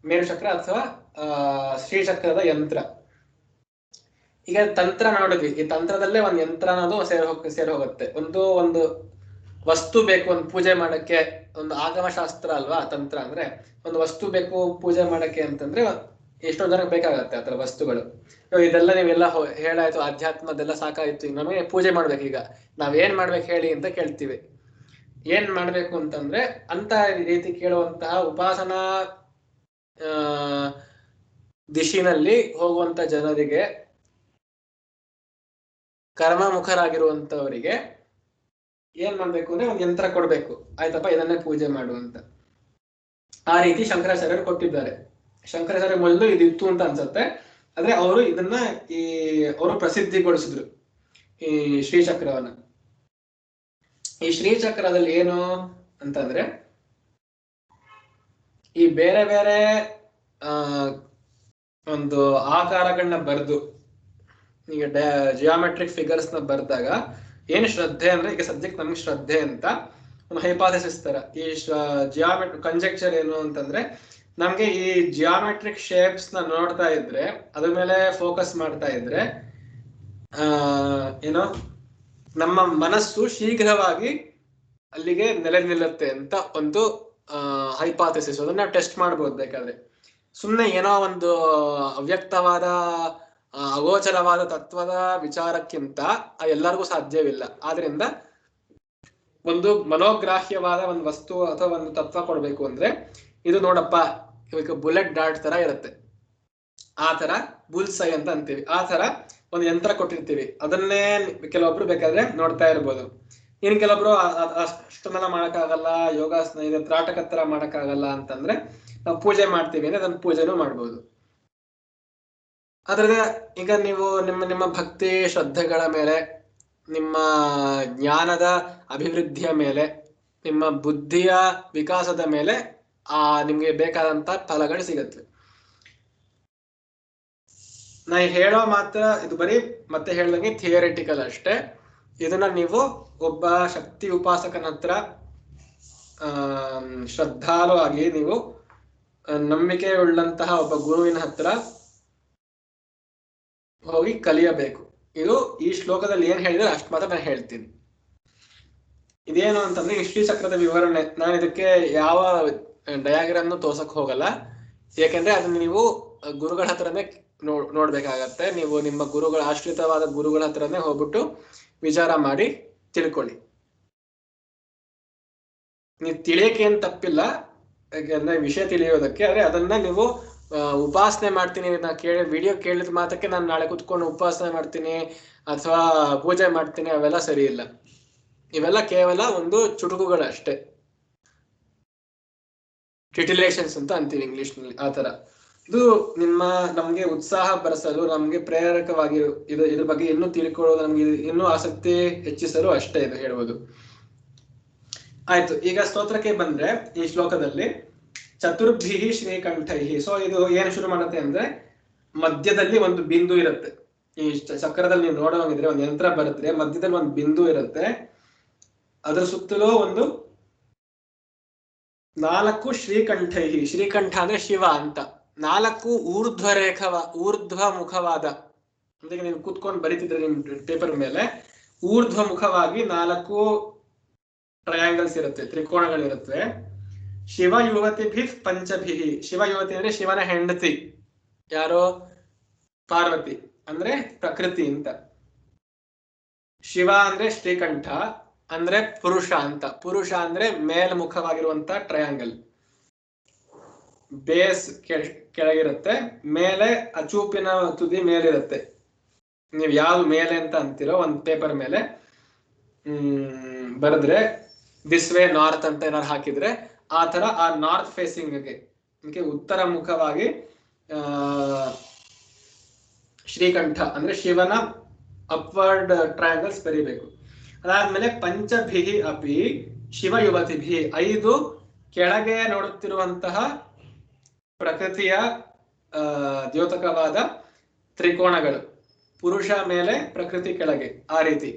ಮೇರು ಚಕ್ರ ಅಥವಾ ಶ್ರೀಚಕ್ರದ ಯಂತ್ರ. ಈಗ ತಂತ್ರ ನೋಡಿದ್ವಿ, ಈ ತಂತ್ರದಲ್ಲೇ ಒಂದು ಯಂತ್ರ ಅನ್ನೋದು ಸೇರಿ ಹೋಗುತ್ತೆ. ಒಂದು ವಸ್ತು ಬೇಕು ಒಂದು ಪೂಜೆ ಮಾಡಕ್ಕೆ, ಒಂದು ಆಗಮಶಾಸ್ತ್ರ ಅಲ್ವಾ ತಂತ್ರ ಅಂದ್ರೆ. ಒಂದು ವಸ್ತು ಬೇಕು ಪೂಜೆ ಮಾಡಕ್ಕೆ ಅಂತಂದ್ರೆ ಎಷ್ಟೋ ಜನಕ್ಕೆ ಬೇಕಾಗತ್ತೆ ಆತರ ವಸ್ತುಗಳು. ಇದೆಲ್ಲ ನೀವೆಲ್ಲ ಹೇಳಾಯ್ತು, ಅಧ್ಯಾತ್ಮದೆಲ್ಲ ಸಾಕಾಯ್ತು, ನಮಗೆ ಪೂಜೆ ಮಾಡ್ಬೇಕು. ಈಗ ನಾವೇನ್ ಮಾಡ್ಬೇಕು ಹೇಳಿ ಅಂತ ಕೇಳ್ತೀವಿ. ಏನ್ ಮಾಡ್ಬೇಕು ಅಂತಂದ್ರೆ ಅಂತ ರೀತಿ ಕೇಳುವಂತಹ ಉಪಾಸನಾ ದಿಶಿನಲ್ಲಿ ಹೋಗುವಂತ ಜನರಿಗೆ, ಕರ್ಮಮುಖರಾಗಿರುವಂತವರಿಗೆ ಏನ್ ಮಾಡ್ಬೇಕು ಅಂದ್ರೆ ಒಂದು ಯಂತ್ರ ಕೊಡ್ಬೇಕು. ಆಯ್ತಪ್ಪ, ಇದನ್ನೇ ಪೂಜೆ ಮಾಡುವಂತ. ಆ ರೀತಿ ಶಂಕರಾಚಾರ್ಯರು ಕೊಟ್ಟಿದ್ದಾರೆ. ಶಂಕರಾಚಾರ್ಯ ಮೊದಲು ಇದಿತ್ತು ಅಂತ ಅನ್ಸುತ್ತೆ, ಆದ್ರೆ ಅವರು ಇದನ್ನ ಅವರು ಪ್ರಸಿದ್ಧಿಗೊಳಿಸಿದ್ರು ಈ ಶ್ರೀಚಕ್ರವನ್ನ. ಈ ಶ್ರೀಚಕ್ರದಲ್ಲಿ ಏನು ಅಂತಂದ್ರೆ, ಈ ಬೇರೆ ಬೇರೆ ಒಂದು ಆಕಾರಗಳನ್ನ ಬರೆದು, ಈಗ ಜಿಯೋಮೆಟ್ರಿಕ್ ಫಿಗರ್ಸ್ ನ ಬರ್ದಾಗ ಏನು ಶ್ರದ್ಧೆ ಅಂದ್ರೆ, ಈಗ ಸದ್ಯಕ್ಕೆ ನಮ್ಗೆ ಶ್ರದ್ಧೆ ಅಂತ ಒಂದು ಹೈಪಾಥೆಸಿಸ್ ತರ. ಈ ಜಿಯೋಮೆಟ್ರಿಕ್ ಕಂಜೆಕ್ಚರ್ ಏನು ಅಂತಂದ್ರೆ, ನಮ್ಗೆ ಈ ಜಿಯೋಮೆಟ್ರಿಕ್ ಶೇಪ್ಸ್ ನ ನೋಡ್ತಾ ಇದ್ರೆ, ಅದ್ರ ಮೇಲೆ ಫೋಕಸ್ ಮಾಡ್ತಾ ಇದ್ರೆ ಏನೋ ನಮ್ಮ ಮನಸ್ಸು ಶೀಘ್ರವಾಗಿ ಅಲ್ಲಿಗೆ ನೆಲೆ ನಿಲ್ಲುತ್ತೆ ಅಂತ ಒಂದು ಹೈಪಾಥೆಸಿಸ್. ಅದನ್ನ ನಾವು ಟೆಸ್ಟ್ ಮಾಡ್ಬೋದು ಬೇಕಾದ್ರೆ. ಸುಮ್ಮನೆ ಏನೋ ಒಂದು ಅವ್ಯಕ್ತವಾದ ಅಗೋಚರವಾದ ತತ್ವದ ವಿಚಾರಕ್ಕಿಂತ ಎಲ್ಲರಿಗೂ ಸಾಧ್ಯವಿಲ್ಲ. ಆದ್ರಿಂದ ಒಂದು ಮನೋಗ್ರಾಹ್ಯವಾದ ಒಂದು ವಸ್ತು ಅಥವಾ ಒಂದು ತತ್ವ ಕೊಡ್ಬೇಕು ಅಂದ್ರೆ, ಇದು ನೋಡಪ್ಪ ಇವಾಗ ಬುಲೆಟ್ ಡಾಟ್ ತರ ಇರುತ್ತೆ, ಆ ತರ ಬುಲ್ಸೈ ಅಂತ ಅಂತೀವಿ. ಆ ತರ ಒಂದು ಯಂತ್ರ ಕೊಟ್ಟಿರ್ತೀವಿ, ಅದನ್ನೇ ಕೆಲವೊಬ್ರು ಬೇಕಾದ್ರೆ ನೋಡ್ತಾ ಇರ್ಬೋದು. ಇನ್ ಕೆಲವೊಬ್ರು ಅಷ್ಟನ್ನೆಲ್ಲ ಮಾಡಕ್ಕಾಗಲ್ಲ, ಯೋಗಾಸನ ಇದೆ ತ್ರಾಟಕ ತರ ಮಾಡಕ್ಕಾಗಲ್ಲ ಅಂತಂದ್ರೆ ನಾವು ಪೂಜೆ ಮಾಡ್ತೀವಿ ಅಂದ್ರೆ ಅದನ್ನ ಪೂಜೆನೂ ಮಾಡ್ಬೋದು. ಆದ್ರೆ ಈಗ ನೀವು ನಿಮ್ಮ ಭಕ್ತಿ ಶ್ರದ್ಧೆಗಳ ಮೇಲೆ, ನಿಮ್ಮ ಜ್ಞಾನದ ಅಭಿವೃದ್ಧಿಯ ಮೇಲೆ, ನಿಮ್ಮ ಬುದ್ಧಿಯ ವಿಕಾಸದ ಮೇಲೆ ನಿಮ್ಗೆ ಬೇಕಾದಂತ ಫಲಗಳು ಸಿಗತ್ತೆ. ನಾ ಹೇಳೋ ಮಾತ್ರ ಇದು ಬರೀ ಮತ್ತೆ ಹೇಳ್ದಂಗೆ ಥಿಯರಿಟಿಕಲ್ ಅಷ್ಟೇ. ಇದನ್ನ ನೀವು ಒಬ್ಬ ಶಕ್ತಿ ಉಪಾಸಕನ ಹತ್ರ ಶ್ರದ್ಧಾಲು ಆಗಿ, ನೀವು ನಂಬಿಕೆ ಉಳ್ಳಂತಹ ಒಬ್ಬ ಗುರುವಿನ ಹತ್ರ ಹೋಗಿ ಕಲಿಯಬೇಕು. ಇದು ಈ ಶ್ಲೋಕದಲ್ಲಿ ಏನ್ ಹೇಳಿದ್ರೆ ಅಷ್ಟು ಮಾತ್ರ ನಾನು ಹೇಳ್ತೀನಿ. ಇದೇನು ಅಂತಂದ್ರೆ ಈ ಶ್ರೀಚಕ್ರದ ವಿವರಣೆ. ನಾನು ಇದಕ್ಕೆ ಯಾವ ಡಯಾಗ್ರಾಮ್ ತೋರ್ಸಕ್ ಹೋಗಲ್ಲ, ಯಾಕೆಂದ್ರೆ ಅದನ್ನ ನೀವು ಗುರುಗಳ ಹತ್ರನೇ ನೋಡ್ಬೇಕಾಗತ್ತೆ. ನೀವು ನಿಮ್ಮ ಗುರುಗಳ ಆಶ್ರಿತವಾದ ಗುರುಗಳ ಹತ್ರನೇ ಹೋಗ್ಬಿಟ್ಟು ವಿಚಾರ ಮಾಡಿ ತಿಳ್ಕೊಳ್ಳಿ. ನೀವು ತಿಳಿಯಕ್ಕೆ ಏನ್ ತಪ್ಪಿಲ್ಲ, ಯಾಕೆಂದ್ರೆ ವಿಷಯ ತಿಳಿಯೋದಕ್ಕೆ. ಆದ್ರೆ ಅದನ್ನ ನೀವು ಉಪಾಸನೆ ಮಾಡ್ತೀನಿ, ನಾ ವಿಡಿಯೋ ಕೇಳಿದ ಮಾತ್ರಕ್ಕೆ ನಾನು ನಾಳೆ ಕುತ್ಕೊಂಡು ಉಪಾಸನೆ ಮಾಡ್ತೀನಿ ಅಥವಾ ಪೂಜೆ ಮಾಡ್ತೀನಿ, ಅವೆಲ್ಲ ಸರಿ ಇಲ್ಲ. ಇವೆಲ್ಲ ಕೇವಲ ಒಂದು ಚುಟುಕುಗಳಷ್ಟೇ, ಟಿಟಿಲೇಷನ್ಸ್ ಅಂತ ಅಂತೀವಿ ಇಂಗ್ಲಿಷ್ ನಲ್ಲಿ. ಆ ತರ ಇದು ನಮ್ಗೆ ಉತ್ಸಾಹ ಬರೆಸಲು, ನಮ್ಗೆ ಪ್ರೇರಕವಾಗಿ ಇದ್ರ ಬಗ್ಗೆ ಇನ್ನೂ ತಿಳ್ಕೊಳ್ಳೋದು, ನಮ್ಗೆ ಇನ್ನೂ ಆಸಕ್ತಿ ಹೆಚ್ಚಿಸಲು ಅಷ್ಟೇ ಇದು ಹೇಳುವುದು. ಆಯ್ತು, ಈಗ ಸ್ತೋತ್ರಕ್ಕೆ ಬಂದ್ರೆ ಈ ಶ್ಲೋಕದಲ್ಲಿ ಚತುರ್ಭಿ ಶ್ರೀಕಂಠೈ. ಸೊ ಇದು ಏನು ಶುರು ಮಾಡುತ್ತೆ ಅಂದ್ರೆ, ಮಧ್ಯದಲ್ಲಿ ಒಂದು ಬಿಂದು ಇರುತ್ತೆ. ಈ ಚಕ್ರದಲ್ಲಿ ನೀವು ನೋಡೋಂಗಿದ್ರೆ ಒಂದು ಯಂತ್ರ ಬರುತ್ತೆ, ಮಧ್ಯದಲ್ಲಿ ಒಂದು ಬಿಂದು ಇರುತ್ತೆ. ಅದರ ಸುತ್ತಲೂ ಒಂದು 4 ಶ್ರೀಕಂಠೈ. ಶ್ರೀಕಂಠ ಅಂದ್ರೆ ಶಿವ ಅಂತ. 4 ಊರ್ಧ್ವ ಮುಖವಾದ, ಅಂದ್ರೆ ನೀವು ಕೂತ್ಕೊಂಡು ಬರೀತಿದ್ರೆ ನಿಮ್ ಪೇಪರ್ ಮೇಲೆ ಊರ್ಧ್ವ ಮುಖವಾಗಿ 4 ಟ್ರಯಾಂಗಲ್ಸ್ ಇರುತ್ತೆ, ತ್ರಿಕೋಣಗಳಿರುತ್ತೆ. ಶಿವ ಯುವತಿಭಿ ಪಂಚಭಿ. ಶಿವ ಯುವತಿ ಅಂದ್ರೆ ಶಿವನ ಹೆಂಡತಿ ಯಾರೋ ಪಾರ್ವತಿ ಅಂದ್ರೆ ಪ್ರಕೃತಿ ಅಂತ. ಶಿವ ಅಂದ್ರೆ ಶ್ರೀಕಂಠ ಅಂದ್ರೆ ಪುರುಷ ಅಂತ. ಪುರುಷ ಅಂದ್ರೆ ಮೇಲ್ಮುಖವಾಗಿರುವಂತ ಟ್ರಯಾಂಗಲ್. ಬೇಸ್ ಕೆಳಗಿರುತ್ತೆ, ಮೇಲೆ ಅಚೂಪಿನ ತುದಿ ಮೇಲಿರುತ್ತೆ. ನೀವು ಯಾವ್ದು ಮೇಲೆ ಅಂತ ಅಂತೀರೋ ಒಂದ್ ಪೇಪರ್ ಮೇಲೆ ಬರೆದ್ರೆ ದಿಸ್ ವೇ ನಾರ್ತ್ ಅಂತ ಏನಾರು ಹಾಕಿದ್ರೆ ಆ ತರ ಆ ನಾರ್ತ್ ಫೇಸಿಂಗ್ಗೆ ಉತ್ತರ ಮುಖವಾಗಿ ಶ್ರೀಕಂಠ ಅಂದ್ರೆ ಶಿವನ ಅಪ್ವರ್ಡ್ ಟ್ರಯಾಂಗಲ್ಸ್ ಬರೀಬೇಕು. ಅದಾದ್ಮೇಲೆ ಪಂಚಭಿಹಿ ಅಪಿ ಶಿವ ಯುವತಿಭಿ, 5 ಕೆಳಗೆ ನೋಡುತ್ತಿರುವಂತಹ ಪ್ರಕೃತಿಯ ದ್ಯೋತಕವಾದ ತ್ರಿಕೋಣಗಳು, ಪುರುಷ ಮೇಲೆ ಪ್ರಕೃತಿ ಕೆಳಗೆ, ಆ ರೀತಿ.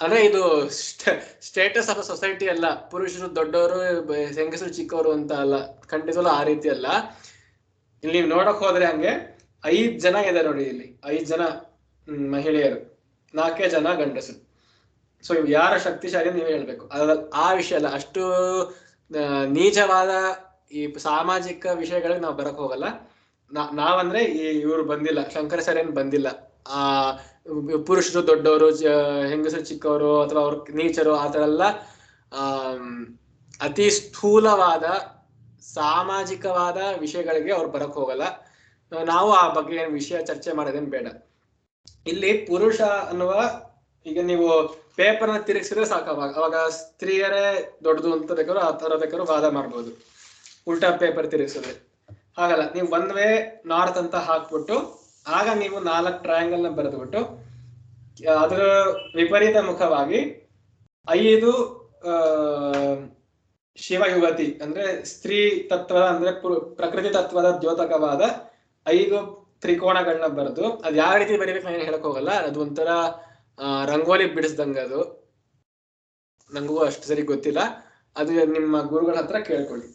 ಅಂದ್ರೆ ಇದು ಸ್ಟೇಟಸ್ ಆಫ್ ಸೊಸೈಟಿ ಅಲ್ಲ, ಪುರುಷರು ದೊಡ್ಡವರು ಹೆಂಗಸರು ಚಿಕ್ಕವರು ಅಂತ ಅಲ್ಲ, ಖಂಡಿತವಲ್ಲ ಆ ರೀತಿ ಅಲ್ಲ. ಇಲ್ಲಿ ನೀವು ನೋಡಕ್ ಹೋದ್ರೆ ಹಂಗೆ 5 ಜನ ಇದೆ ನೋಡಿ, ಇಲ್ಲಿ 5 ಜನ ಮಹಿಳೆಯರು, 4 ಜನ ಗಂಡಸರು. ಸೊ ಇವ್ ಯಾರ ಶಕ್ತಿಶಾಲಿ ನೀವೇ ಹೇಳ್ಬೇಕು. ಆ ವಿಷಯ ಅಲ್ಲ, ಅಷ್ಟು ನೀಚವಾದ ಈ ಸಾಮಾಜಿಕ ವಿಷಯಗಳಿಗೆ ನಾವು ಬರಕ್ ಹೋಗಲ್ಲ. ನಾವಂದ್ರೆ ಇವ್ರು ಬಂದಿಲ್ಲ, ಶಂಕರಾಚಾರ್ಯ ಏನ್ ಬಂದಿಲ್ಲ ಆ ಪುರುಷರು ದೊಡ್ಡವರು ಹೆಂಗಸರು ಚಿಕ್ಕವರು ಅಥವಾ ಅವ್ರ ನೀಚರು ಆ ತರ ಎಲ್ಲ ಅತಿ ಸ್ಥೂಲವಾದ ಸಾಮಾಜಿಕವಾದ ವಿಷಯಗಳಿಗೆ ಅವ್ರು ಬರಕ್ ಹೋಗಲ್ಲ. ನಾವು ಆ ಬಗ್ಗೆ ಏನ್ ವಿಷಯ ಚರ್ಚೆ ಮಾಡೋದೇನ್ ಬೇಡ. ಇಲ್ಲಿ ಪುರುಷ ಅನ್ನುವ, ಈಗ ನೀವು ಪೇಪರ್ನ ತಿರುಗಿಸಿದ್ರೆ ಸಾಕು, ಅವಾಗ ಸ್ತ್ರೀಯರೇ ದೊಡ್ಡದು ಅಂತ ಬೇಕಾದ್ರು ಆ ತರ ಬೇಕಾದ್ರು ವಾದ ಮಾಡ್ಬೋದು. ಉಲ್ಟಾ ಪೇಪರ್ ತಿರುಗಿಸಿದ್ರೆ ಹಾಗಲ್ಲ, ನೀವು ಒನ್ ವೇ ನಾರ್ತ್ ಅಂತ ಹಾಕ್ಬಿಟ್ಟು ಆಗ ನೀವು 4 ಟ್ರಯಾಂಗಲ್ ನ ಬರೆದ್ಬಿಟ್ಟು ಅದರ ವಿಪರೀತ ಮುಖವಾಗಿ 5 ಶಿವ ಯುವತಿ ಅಂದ್ರೆ ಸ್ತ್ರೀ ತತ್ವ ಅಂದ್ರೆ ಪ್ರಕೃತಿ ತತ್ವದ ದ್ಯೋತಕವಾದ 5 ತ್ರಿಕೋಣಗಳನ್ನ ಬರೆದು, ಅದ್ ಯಾವ ರೀತಿ ಬರೀಬೇಕು ನಾನು ಹೇಳಕ್ ಹೋಗಲ್ಲ, ಅದು ಒಂಥರ ರಂಗೋಲಿ ಬಿಡಿಸ್ದಂಗ, ಅದು ನಂಗೂ ಅಷ್ಟು ಸರಿ ಗೊತ್ತಿಲ್ಲ, ಅದು ನಿಮ್ಮ ಗುರುಗಳ ಹತ್ರ ಕೇಳ್ಕೊಳ್ಳಿ.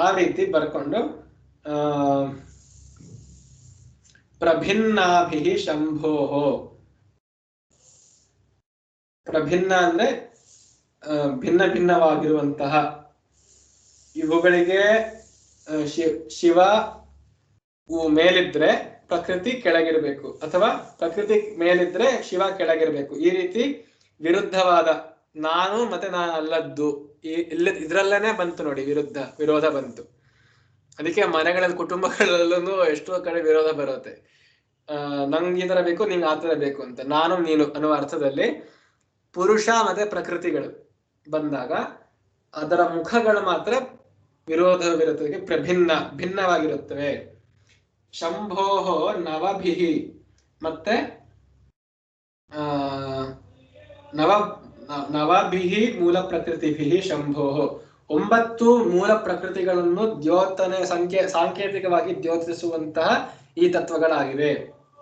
ಆ ರೀತಿ ಬರ್ಕೊಂಡು ಪ್ರಭಿನ್ನಾಭಿ ಶಂಭೋಹೋ, ಪ್ರಭಿನ್ನ ಅಂದ್ರೆ ಭಿನ್ನ ಭಿನ್ನವಾಗಿರುವಂತಹ ಇವುಗಳಿಗೆ ಶಿವ ಮೇಲಿದ್ರೆ ಪ್ರಕೃತಿ ಕೆಳಗಿರ್ಬೇಕು, ಅಥವಾ ಪ್ರಕೃತಿ ಮೇಲಿದ್ರೆ ಶಿವ ಕೆಳಗಿರ್ಬೇಕು. ಈ ರೀತಿ ವಿರುದ್ಧವಾದ ನಾನು ಮತ್ತೆ ನಾನು ಅಲ್ಲದ್ದು ಇದ್ರಲ್ಲೇನೆ ಬಂತು ನೋಡಿ, ವಿರೋಧ ಬಂತು. ಅದಕ್ಕೆ ಮನೆಗಳಲ್ಲಿ ಕುಟುಂಬಗಳಲ್ಲೂ ಎಷ್ಟೋ ಕಡೆ ವಿರೋಧ ಬರುತ್ತೆ. ನಂಗೆ ಈ ತರ ಬೇಕು, ನಿಂಗೆ ಆ ತರ ಬೇಕು ಅಂತ, ನಾನು ನೀನು ಅನ್ನುವ ಅರ್ಥದಲ್ಲಿ ಪುರುಷ ಮತ್ತೆ ಪ್ರಕೃತಿಗಳು ಬಂದಾಗ ಅದರ ಮುಖಗಳು ಮಾತ್ರ ವಿರೋಧವಿರುತ್ತದೆ, ಭಿನ್ನವಾಗಿರುತ್ತವೆ. ಶಂಭೋಹೋ ನವಭಿಹಿ, ಮತ್ತೆ ನವಭಿಹಿ ಮೂಲ ಪ್ರಕೃತಿಭಿ ಶಂಭೋಹೋ, 9 ಮೂಲ ಪ್ರಕೃತಿಗಳನ್ನು ಸಾಂಕೇತಿಕವಾಗಿ ದ್ಯೋತಿಸುವಂತಹ ಈ ತತ್ವಗಳಾಗಿವೆ.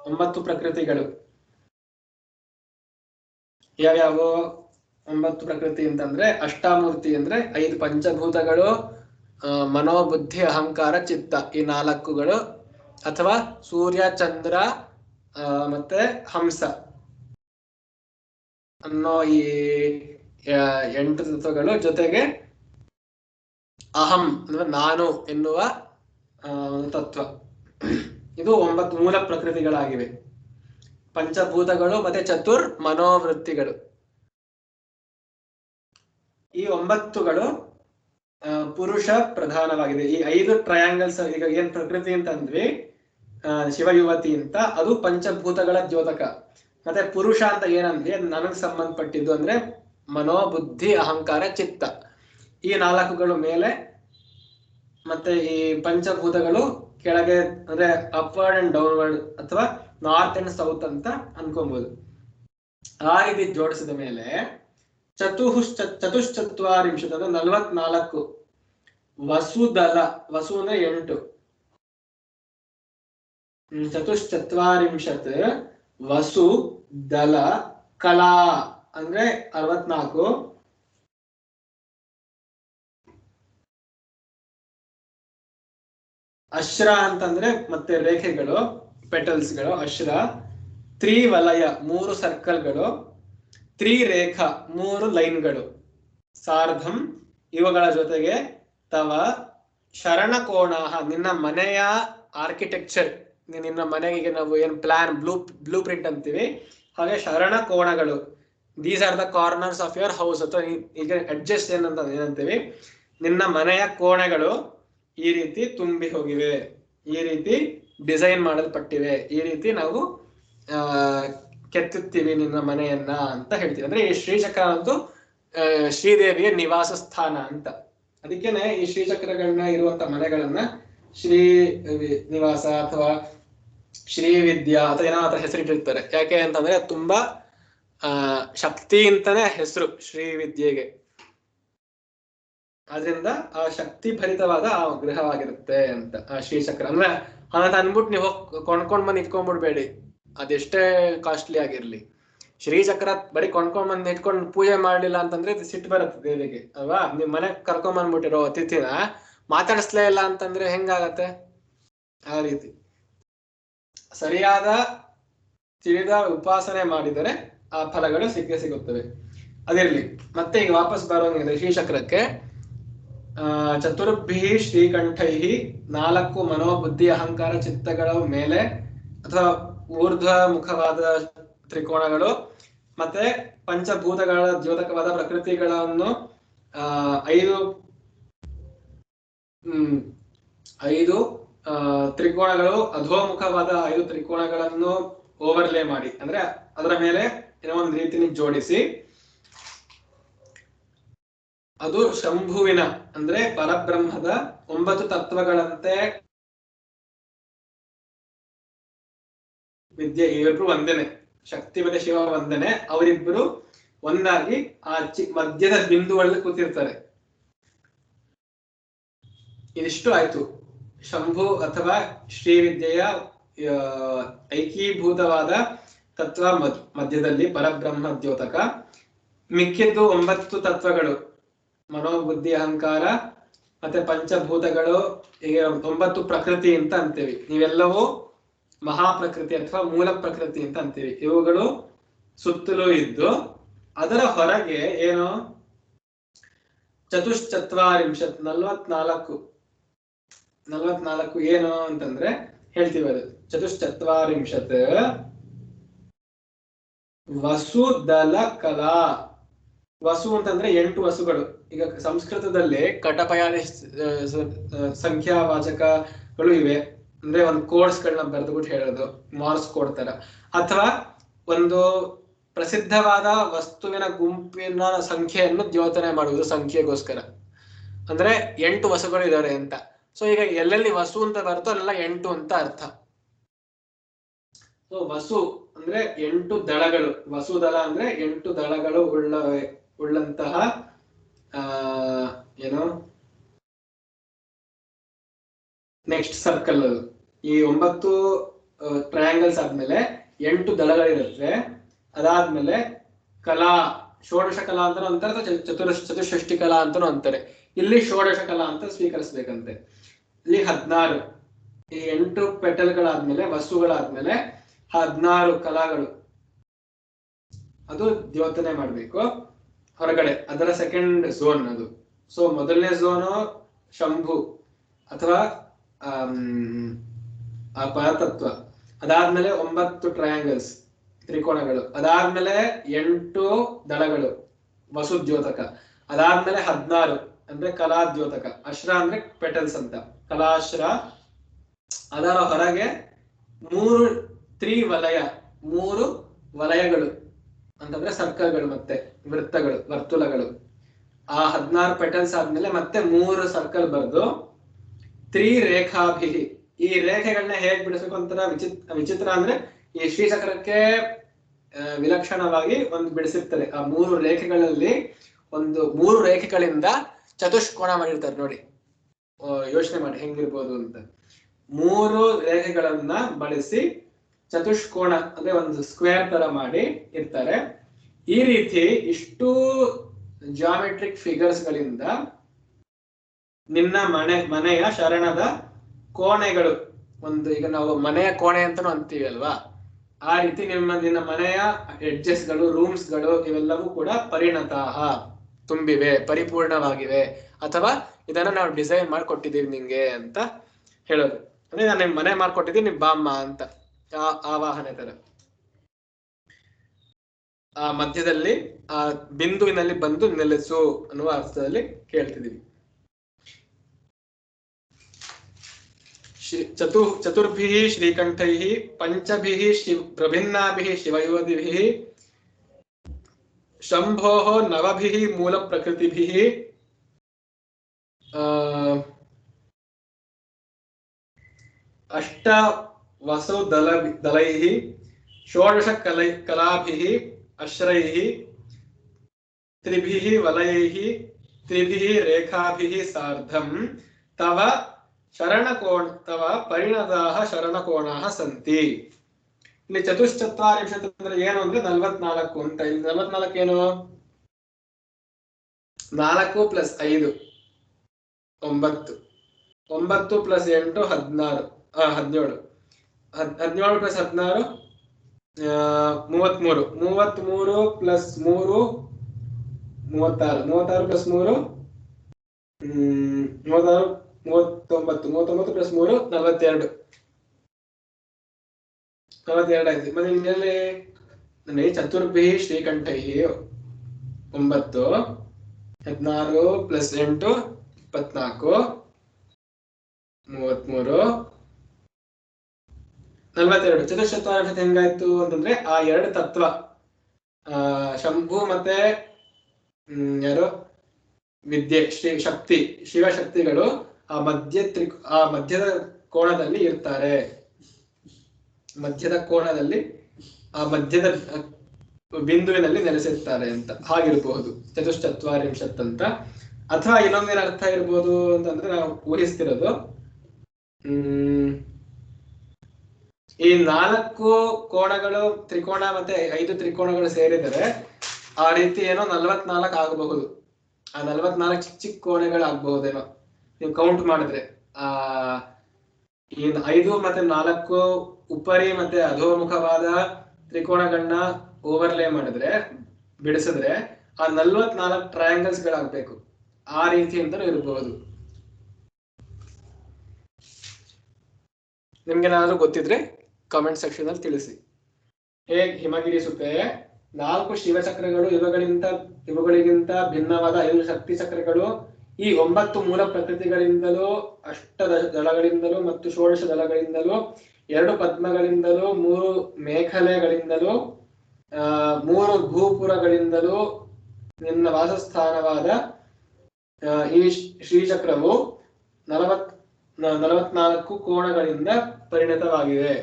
9 ಪ್ರಕೃತಿಗಳು ಯಾವ್ಯಾವು? 9 ಪ್ರಕೃತಿ ಅಂತಂದ್ರೆ ಅಷ್ಟಾಮೂರ್ತಿ ಅಂದ್ರೆ 5 ಪಂಚಭೂತಗಳು, ಮನೋಬುದ್ಧಿ ಅಹಂಕಾರ ಚಿತ್ತ, ಈ 4ಗಳು, ಅಥವಾ ಸೂರ್ಯ ಚಂದ್ರ ಮತ್ತೆ ಹಂಸ ಅನ್ನೋ ಈ 8 ತತ್ವಗಳು, ಜೊತೆಗೆ ಅಹಂ ಅಂದ್ರೆ ನಾನು ಎನ್ನುವ ತತ್ವ. ಇದು 9 ಮೂಲ ಪ್ರಕೃತಿಗಳಾಗಿವೆ. ಪಂಚಭೂತಗಳು ಮತ್ತೆ ಚತುರ್ ಮನೋವೃತ್ತಿಗಳು. ಈ 9ಗಳು ಪುರುಷ ಪ್ರಧಾನವಾಗಿದೆ. ಈ 5 ಟ್ರಯಾಂಗಲ್ಸ್, ಈಗ ಏನ್ ಪ್ರಕೃತಿ ಅಂತ ಅಂದ್ವಿ ಶಿವಯುವತಿ ಅಂತ, ಅದು ಪಂಚಭೂತಗಳ ದ್ಯೋತಕ. ಮತ್ತೆ ಪುರುಷ ಅಂತ ಏನಂದ್ವಿ, ಅದು ನನಗೆ ಸಂಬಂಧಪಟ್ಟಿದ್ದು ಅಂದ್ರೆ ಮನೋಬುದ್ಧಿ ಅಹಂಕಾರ ಚಿತ್ತ, ಈ 4ಗಳು ಮೇಲೆ, ಮತ್ತೆ ಈ ಪಂಚಭೂತಗಳು ಕೆಳಗೆ, ಅಂದ್ರೆ ಅಪ್ವರ್ಡ್ ಅಂಡ್ ಡೌನ್ವರ್ಡ್ ಅಥವಾ ನಾರ್ತ್ ಅಂಡ್ ಸೌತ್ ಅಂತ ಅನ್ಕೊಬಹುದು. ಆ ರೀತಿ ಜೋಡಿಸಿದ ಮೇಲೆ ಚತುಶ್ಚತ್ವಾರಿಂಶತ್ ಅಂದ್ರೆ 44 ವಸುದಲ, ವಸು ಅಂದ್ರೆ 8, ಚತುಶ್ಚತ್ವಾರಿಂಶತ್ ವಸು ದಲ ಕಲಾ ಅಂದ್ರೆ 64, ಅಶ್ರ ಅಂತಂದ್ರೆ ಮತ್ತೆ ರೇಖೆಗಳು, ಪೆಟಲ್ಸ್ಗಳು, ಅಶ್ರ, ತ್ರಿವಲಯ 3 ಸರ್ಕಲ್ಗಳು, ತ್ರಿರೇಖಾ 3 ಲೈನ್ಗಳು, ಸಾರ್ಧಂ ಇವುಗಳ ಜೊತೆಗೆ ತವ ಶರಣಕೋಣ ನಿನ್ನ ಮನೆಯ ಆರ್ಕಿಟೆಕ್ಚರ್, ನಿನ್ನ ಮನೆಗೆ ನಾವು ಏನು ಪ್ಲಾನ್ ಬ್ಲೂ ಪ್ರಿಂಟ್ ಅಂತೀವಿ, ಹಾಗೆ ಶರಣಕೋಣಗಳು, these are the corners of your house. ಅಥವಾ ಈಗ ಅಡ್ಜಸ್ಟ್ ಏನಂತೀವಿ, ನಿನ್ನ ಮನೆಯ ಕೋಣೆಗಳು ಈ ರೀತಿ ತುಂಬಿ ಹೋಗಿವೆ, ಈ ರೀತಿ ಡಿಸೈನ್ ಮಾಡಲ್ಪಟ್ಟಿವೆ, ಈ ರೀತಿ ನಾವು ಕೆತ್ತುತ್ತೀವಿ ನಿನ್ನ ಮನೆಯನ್ನ ಅಂತ ಹೇಳ್ತೀವಿ. ಅಂದ್ರೆ ಈ ಶ್ರೀಚಕ್ರ ಅಂತೂ ಶ್ರೀದೇವಿಯ ನಿವಾಸ ಸ್ಥಾನ ಅಂತ. ಅದಕ್ಕೇನೆ ಈ ಶ್ರೀಚಕ್ರಗಳನ್ನ ಇರುವಂತ ಮನೆಗಳನ್ನ ಶ್ರೀ ನಿವಾಸ ಅಥವಾ ಶ್ರೀ ವಿದ್ಯಾ ಅಥವಾ ಏನೋ ಆತರ ಹೆಸರಿಟ್ಟಿರ್ತಾರೆ. ಯಾಕೆ ಅಂತಂದ್ರೆ ತುಂಬಾ ಶಕ್ತಿ ಅಂತಾನೆ ಹೆಸರು ಶ್ರೀ ವಿದ್ಯೆಗೆ. ಆದ್ರಿಂದ ಆ ಶಕ್ತಿ ಭರಿತವಾದ ಆ ಗೃಹವಾಗಿರುತ್ತೆ ಅಂತ ಆ ಶ್ರೀಚಕ್ರ. ಅಂದ್ರೆ ಅಂತ ಅನ್ಬಿಟ್ಟು ನೀವು ಕೊಂಡ್ಕೊಂಡ್ ಬಂದು ಇಟ್ಕೊಂಡ್ಬಿಡ್ಬೇಡಿ, ಅದೆಷ್ಟೇ ಕಾಸ್ಟ್ಲಿ ಆಗಿರ್ಲಿ. ಶ್ರೀಚಕ್ರ ಬರೀ ಕೊಂಡ್ಕೊಂಡ್ ಬಂದು ಇಟ್ಕೊಂಡು ಪೂಜೆ ಮಾಡ್ಲಿಲ್ಲ ಅಂತಂದ್ರೆ ಸಿಟ್ಟು ಬರುತ್ತೆ ದೇವಿಗೆ ಅಲ್ವಾ. ನೀವ್ ಮನೆಗ್ ಕರ್ಕೊಂಡ್ ಬಂದ್ಬಿಟ್ಟಿರೋ ಅತಿಥಿನ ಮಾತಾಡಿಸ್ಲೇ ಇಲ್ಲ ಅಂತಂದ್ರೆ ಹೆಂಗಾಗತ್ತೆ? ಆ ರೀತಿ ಸರಿಯಾದ ತಿಳಿದ ಉಪಾಸನೆ ಮಾಡಿದರೆ ಆ ಫಲಗಳು ಸಿಗುತ್ತವೆ. ಅದಿರ್ಲಿ, ಮತ್ತೆ ಈಗ ವಾಪಸ್ ಬರೋಂಗಿದೆ ಶ್ರೀಚಕ್ರಕ್ಕೆ. ಚತುರ್ಭಿ ಶ್ರೀಕಂಠೈ 4 ಮನೋಬುದ್ಧಿ ಅಹಂಕಾರ ಚಿತ್ತಗಳ ಮೇಲೆ ಅಥವಾ ಊರ್ಧ್ವ ಮುಖವಾದ ತ್ರಿಕೋಣಗಳು, ಮತ್ತೆ ಪಂಚಭೂತಗಳ ದ್ಯೋತಕವಾದ ಪ್ರಕೃತಿಗಳನ್ನು 5 ತ್ರಿಕೋಣಗಳು, ಅಧೋಮುಖವಾದ 5 ತ್ರಿಕೋಣಗಳನ್ನು ಓವರ್ಲೇ ಮಾಡಿ, ಅಂದ್ರೆ ಅದರ ಮೇಲೆ ಏನೋ ಒಂದು ರೀತಿಯಲ್ಲಿ ಜೋಡಿಸಿ, ಅದು ಶಂಭುವಿನ ಅಂದ್ರೆ ಪರಬ್ರಹ್ಮದ 9 ತತ್ವಗಳಂತೆ ವಿದ್ಯೆ. ಇವರಿಬ್ರು ಒಂದೇನೆ, ಶಕ್ತಿ ಮತ್ತೆ ಶಿವ ಒಂದೇನೆ, ಅವರಿಬ್ಬರು ಒಂದಾಗಿ ಆ ಮಧ್ಯದ ಬಿಂದುವಲ್ಲಿ ಕೂತಿರ್ತಾರೆ. ಇದಿಷ್ಟು ಆಯ್ತು ಶಂಭು ಅಥವಾ ಶ್ರೀವಿದ್ಯೆಯ ಐಕೀಭೂತವಾದ ತತ್ವ ಮಧ್ಯದಲ್ಲಿ ಪರಬ್ರಹ್ಮ ದ್ಯೋತಕ. ಮಿಕ್ಕಿದ್ದು 9 ತತ್ವಗಳು, ಮನೋಬುದ್ಧಿ ಅಹಂಕಾರ ಮತ್ತೆ ಪಂಚಭೂತಗಳು, ಈಗ 9 ಪ್ರಕೃತಿ ಅಂತ ಅಂತೀವಿ. ನೀವೆಲ್ಲವೂ ಮಹಾಪ್ರಕೃತಿ ಅಥವಾ ಮೂಲ ಪ್ರಕೃತಿ ಅಂತ ಅಂತೀವಿ. ಇವುಗಳು ಸುತ್ತಲೂ ಇದ್ದು ಅದರ ಹೊರಗೆ ಏನು 44 44 ಏನು ಅಂತಂದ್ರೆ ಹೇಳ್ತೀವಿ, ಅದು 44 ವಸುದಲ ಕಲಾ. ವಸು ಅಂತಂದ್ರೆ 8 ವಸುಗಳು. ಈಗ ಸಂಸ್ಕೃತದಲ್ಲಿ ಕಟಪಯಾದಿ ಸಂಖ್ಯಾವಾಚಕಗಳು ಇವೆ. ಅಂದ್ರೆ ಒಂದು ಕೋಡ್ಸ್ ಗಳನ್ನ ಬರೆದುಬಿಟ್ಟು ಹೇಳೋದು, ಮಾರ್ಕ್ಸ್ ಕೋಡ್ ತರ. ಅಥವಾ ಒಂದು ಪ್ರಸಿದ್ಧವಾದ ವಸ್ತುವಿನ ಗುಂಪಿನ ಸಂಖ್ಯೆಯನ್ನು ದ್ಯೋತನೆ ಮಾಡುವುದು ಸಂಖ್ಯೆಗೋಸ್ಕರ. ಅಂದ್ರೆ 8 ವಸುಗಳು ಇದಾರೆ ಅಂತ. ಸೊ ಈಗ ಎಲ್ಲೆಲ್ಲಿ ವಸು ಅಂತ ಬರುತ್ತೋ ಅಲ್ಲೆಲ್ಲ 8 ಅಂತ ಅರ್ಥ. ಸೊ ವಸು ಅಂದ್ರೆ 8 ದಳಗಳು, ವಸುದಳ ಅಂದ್ರೆ 8 ದಳಗಳು ಉಳ್ಳಂತಹ ಏನು ನೆಕ್ಸ್ಟ್ ಸರ್ಕಲ್. ಅದು ಈ 9 ಟ್ರಯಾಂಗಲ್ಸ್ ಆದ್ಮೇಲೆ 8 ದಳಗಳಿರುತ್ತೆ. ಅದಾದ್ಮೇಲೆ ಕಲಾ, ಷೋಡಶ ಕಲಾ ಅಂತಾನು ಅಂತಾರೆ, ಚತುಷ್ಷಷ್ಟಿ ಕಲಾ ಅಂತಾನು ಅಂತಾರೆ. ಇಲ್ಲಿ ಷೋಡಶ ಕಲಾ ಅಂತ ಸ್ವೀಕರಿಸ್ಬೇಕಂತೆ. ಇಲ್ಲಿ 16, ಈ 8 ಪೆಟಲ್ಗಳಾದ್ಮೇಲೆ ವಸ್ತುಗಳಾದ್ಮೇಲೆ 16 ಕಲಾಗಳು, ಅದು ದ್ಯೋತನೆ ಮಾಡ್ಬೇಕು ಹೊರಗಡೆ. ಅದರ ಸೆಕೆಂಡ್ ಝೋನ್ ಅದು. ಸೊ ಮೊದಲನೇ ಝೋನು ಶಂಭು ಅಥವಾ ಆ ಪರತತ್ವ. ಅದಾದ್ಮೇಲೆ 9 ಟ್ರಯಾಂಗಲ್ಸ್ ತ್ರಿಕೋಣಗಳು. ಅದಾದ್ಮೇಲೆ 8 ದಳಗಳು ವಸುದ್ಯೋತಕ. ಅದಾದ್ಮೇಲೆ 16 ಅಂದ್ರೆ ಕಲಾದ್ಯೋತಕ. ಅಶ್ರ ಅಂದ್ರೆ ಪೆಟಲ್ಸ್ ಅಂತ, ಕಲಾಶ್ರ. ಅದರ ಹೊರಗೆ 3 ತ್ರಿವಲಯ, 3 ವಲಯಗಳು ಅಂತಂದ್ರೆ ಸರ್ಕಲ್ಗಳು ಮತ್ತೆ ವೃತ್ತಗಳು, ವರ್ತುಲಗಳು. ಆ 16 ಪೆಟಲ್ಸ್ ಆದ್ಮೇಲೆ ಮತ್ತೆ 3 ಸರ್ಕಲ್ ಬರೆದು ತ್ರಿರೇಖಾಭಿ, ಈ ರೇಖೆಗಳನ್ನ ಹೇಗ್ ಬಿಡಿಸ್ಬೇಕು ಅಂತಾರ ವಿಚಿತ್ರ ಅಂದ್ರೆ ಈ ಶ್ರೀಚಕ್ರಕ್ಕೆ ವಿಲಕ್ಷಣವಾಗಿ ಒಂದು ಬಿಡಿಸಿರ್ತಾರೆ. ಆ 3 ರೇಖೆಗಳಲ್ಲಿ 3 ರೇಖೆಗಳಿಂದ ಚತುಷ್ಕೋಣ ಮಾಡಿರ್ತಾರೆ ನೋಡಿ. ಯೋಚನೆ ಮಾಡಿ ಹೆಂಗಿರ್ಬೋದು ಅಂತ. 3 ರೇಖೆಗಳನ್ನ ಬಳಸಿ ಚತುಷ್ಕೋಣ ಅಂದ್ರೆ ಒಂದು ಸ್ಕ್ವೇರ್ ತರ ಮಾಡಿ ಇರ್ತಾರೆ. ಈ ರೀತಿ ಇಷ್ಟು ಜಾಮೆಟ್ರಿಕ್ ಫಿಗರ್ಸ್ ಗಳಿಂದ ನಿನ್ನ ಮನೆಯ ಶರಣದ ಕೋಣೆಗಳು, ಒಂದು ಈಗ ನಾವು ಮನೆಯ ಕೋಣೆ ಅಂತಾನು ಅಂತೀವಿ ಅಲ್ವಾ, ಆ ರೀತಿ ನಿನ್ನ ಮನೆಯ ಎಡ್ಜಸ್ಗಳು, ರೂಮ್ಸ್ಗಳು ಇವೆಲ್ಲವೂ ಕೂಡ ಪರಿಣತಾಹ, ತುಂಬಿವೆ, ಪರಿಪೂರ್ಣವಾಗಿವೆ, ಅಥವಾ ಇದನ್ನ ನಾವು ಡಿಸೈನ್ ಮಾಡಿಕೊಟ್ಟಿದ್ದೀವಿ ನಿಂಗೆ ಅಂತ ಹೇಳೋದು. ಅಂದ್ರೆ ನಾನು ನಿಮ್ ಮನೆ ಮಾಡ್ಕೊಟ್ಟಿದ್ದೀನಿ, ನಿಮ್ ಬಾಮ್ಮ ಅಂತ ಆವಾಹನೆ ತರ. ಆ ಮಧ್ಯದಲ್ಲಿ ಆ ಬಿಂದುವಿನಲ್ಲಿ ಬಂದು ನೆಲೆಸು ಅನ್ನುವ ಅರ್ಥದಲ್ಲಿ ಕೇಳ್ತಿದ್ದೀವಿ. ಚತುರ್ಭಿಃ ಶ್ರೀಕಂಠೈಃ ಪಂಚಭಿಃ ಪ್ರಭಿನ್ನಾಭಿಃ ಶಿವಯೋಧಿಭಿಃ ಶಂಭೋಃ ನವಭಿಃ ಮೂಲ ಪ್ರಕೃತಿಭಿಃ ಅಷ್ಟ ವಸು ದಲೈಃ ಷೋಡಶ ಕಲಾಭಿಃ ಅಶ್ರೈಃ ತ್ರಿಭಿಃ ವಲಯೈಃ ತ್ರಿಭಿಃ ರೇಖಾಭಿಃ ಸಾರ್ಧಂ ತವ ತವ ಪರಿಣತಾಃ ಶರಣಕೋಣಾಃ ಸಂತಿ. ಇಲ್ಲಿ ಚತುಶ್ಚತ್ವಾರಿಂಶತ್ ಅಂದ್ರೆ ಏನು ಅಂದ್ರೆ 44 ಅಂತ. ಇಲ್ಲಿ 44 ಏನು? 4 + 5 9, 9 + 8 16, 17, 17 + 16 33, 33 + 3 36, 36 + 3 39, 39 + 3 42, 42 ಆಯ್ತು. ಮತ್ತೆ ಇನ್ನೆಲ್ಲಿ ನನಗೆ ಚತುರ್ಭಿಃ ಶ್ರೀಕಂಠೈಃ 9, 16 + 8 24, 33, 42. ಚತುಶ್ಚತ್ವಾರಿಂಶತ್ ಹೆಂಗಾಯ್ತು ಅಂತಂದ್ರೆ ಆ ಎರಡು ತತ್ವ, ಶಂಭು ಮತ್ತೆ ಯಾರು ವಿದ್ಯೆ, ಶಕ್ತಿ, ಶಿವಶಕ್ತಿಗಳು ಆ ಮಧ್ಯದ ಕೋಣದಲ್ಲಿ ಇರ್ತಾರೆ. ಮಧ್ಯದ ಕೋಣದಲ್ಲಿ ಆ ಮಧ್ಯದ ಬಿಂದುವಿನಲ್ಲಿ ನೆಲೆಸಿರ್ತಾರೆ ಅಂತ ಹಾಗಿರಬಹುದು ಚತುಶ್ಚತ್ವಾರಿಂಶತ್ ಅಂತ. ಅಥವಾ ಇನ್ನೊಂದೇನು ಅರ್ಥ ಇರ್ಬೋದು ಅಂತಂದ್ರೆ ನಾವು ಊಹಿಸ್ತಿರೋದು, ಈ 4 ಕೋಣಗಳು, ತ್ರಿಕೋಣ ಮತ್ತೆ 5 ತ್ರಿಕೋಣಗಳು ಸೇರಿದರೆ ಆ ರೀತಿ ಏನೋ 44 ಆಗಬಹುದು. ಆ 44 ಚಿಕ್ಕ ಚಿಕ್ಕ ಕೋಣೆಗಳು ಆಗ್ಬಹುದೇನೋ ನೀವು ಕೌಂಟ್ ಮಾಡಿದ್ರೆ. ಈ 5 ಮತ್ತೆ 4 ಉಪರಿ ಮತ್ತೆ ಅಧೋಮುಖವಾದ ತ್ರಿಕೋಣಗಳನ್ನ ಓವರ್ಲೇ ಮಾಡಿದ್ರೆ, ಬಿಡಿಸಿದ್ರೆ ಆ 44 ಟ್ರಯಾಂಗಲ್ಸ್ ಗಳಾಗಬೇಕು. ಆ ರೀತಿ ಅಂತಾನು ಇರಬಹುದು. ನಿಮ್ಗೇನಾದ್ರೂ ಗೊತ್ತಿದ್ರೆ ಕಾಮೆಂಟ್ ಸೆಕ್ಷನ್ ಅಲ್ಲಿ ತಿಳಿಸಿ. ಹಿಮಗಿರಿ ಸುತೆ 4 ಶಿವಚಕ್ರಗಳು, ಇವುಗಳಿಗಿಂತ ಭಿನ್ನವಾದ 5 ಶಕ್ತಿ ಚಕ್ರಗಳು, ಈ 9 ಮೂಲ ಪ್ರಕೃತಿಗಳಿಂದಲೂ, 8 ದಳಗಳಿಂದಲೂ ಮತ್ತು 16 ದಳಗಳಿಂದಲೂ, 2 ಪದ್ಮಗಳಿಂದಲೂ, 3 ಮೇಖಲೆಗಳಿಂದಲೂ, 3 ಭೂಪುರಗಳಿಂದಲೂ ನಿನ್ನ ವಾಸಸ್ಥಾನವಾದ ಈ ಶ್ರೀಚಕ್ರವು 44 ಕೋಣಗಳಿಂದ ಪರಿಣತವಾಗಿದೆ.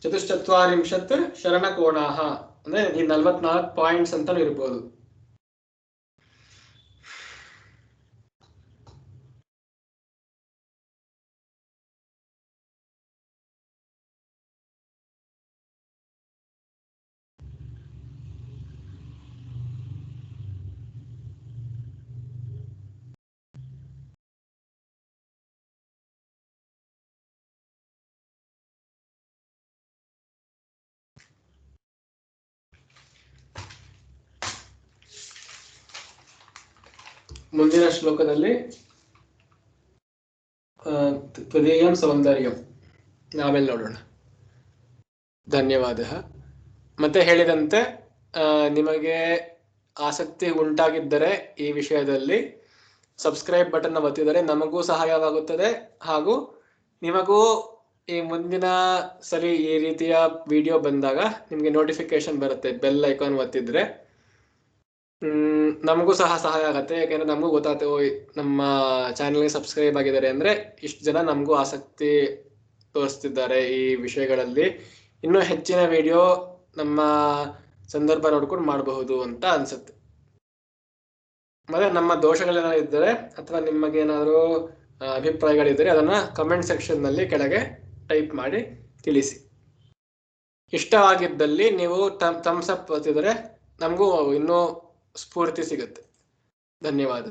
ಚತುಶ್ಚತ್ವಾರಿಂಶತ್ ಶರಣಕೋಣಾಃ ಅಂದ್ರೆ ಈ 44 ಪಾಯಿಂಟ್ಸ್ ಅಂತಾನು ಇರ್ಬೋದು. ಮುಂದಿನ ಶ್ಲೋಕದಲ್ಲಿ ತ್ವದೀಯಂ ಸೌಂದರ್ಯಂ ಆಮೇಲೆ ನೋಡೋಣ. ಧನ್ಯವಾದ. ಮತ್ತೆ ಹೇಳಿದಂತೆ ನಿಮಗೆ ಆಸಕ್ತಿ ಉಂಟಾಗಿದ್ದರೆ ಈ ವಿಷಯದಲ್ಲಿ ಸಬ್ಸ್ಕ್ರೈಬ್ ಬಟನ್ ಒತ್ತಿದರೆ ನಮಗೂ ಸಹಾಯವಾಗುತ್ತದೆ, ಹಾಗೂ ನಿಮಗೂ ಈ ಮುಂದಿನ ಸರಿ ಈ ರೀತಿಯ ವಿಡಿಯೋ ಬಂದಾಗ ನಿಮಗೆ ನೋಟಿಫಿಕೇಶನ್ ಬರುತ್ತೆ. ಬೆಲ್ ಐಕಾನ್ ಒತ್ತಿದ್ರೆ ನಮಗೂ ಸಹಾಯ ಆಗತ್ತೆ. ಯಾಕೆಂದ್ರೆ ನಮಗೂ ಗೊತ್ತಾಗುತ್ತೆ ನಮ್ಮ ಚಾನೆಲ್ಗೆ ಸಬ್ಸ್ಕ್ರೈಬ್ ಆಗಿದ್ದಾರೆ ಅಂದ್ರೆ ಇಷ್ಟು ಜನ ನಮಗೂ ಆಸಕ್ತಿ ತೋರಿಸ್ತಿದ್ದಾರೆ ಈ ವಿಷಯಗಳಲ್ಲಿ. ಇನ್ನೂ ಹೆಚ್ಚಿನ ವಿಡಿಯೋ ನಮ್ಮ ಸಂದರ್ಭ ನೋಡ್ಕೊಂಡು ಮಾಡಬಹುದು ಅಂತ ಅನ್ಸುತ್ತೆ. ಮತ್ತೆ ನಮ್ಮ ದೋಷಗಳೇನಾದ್ರು ಇದ್ದರೆ ಅಥವಾ ನಿಮಗೇನಾದರೂ ಅಭಿಪ್ರಾಯಗಳಿದ್ದರೆ ಅದನ್ನ ಕಮೆಂಟ್ ಸೆಕ್ಷನ್ ನಲ್ಲಿ ಕೆಳಗೆ ಟೈಪ್ ಮಾಡಿ ತಿಳಿಸಿ. ಇಷ್ಟವಾಗಿದ್ದಲ್ಲಿ ನೀವು ಥಮ್ಸ್ ಅಪ್ ಒತ್ತಿದರೆ ನಮಗೂ ಇನ್ನೂ ಸ್ಫೂರ್ತಿ ಸಿಗುತ್ತೆ. ಧನ್ಯವಾದ.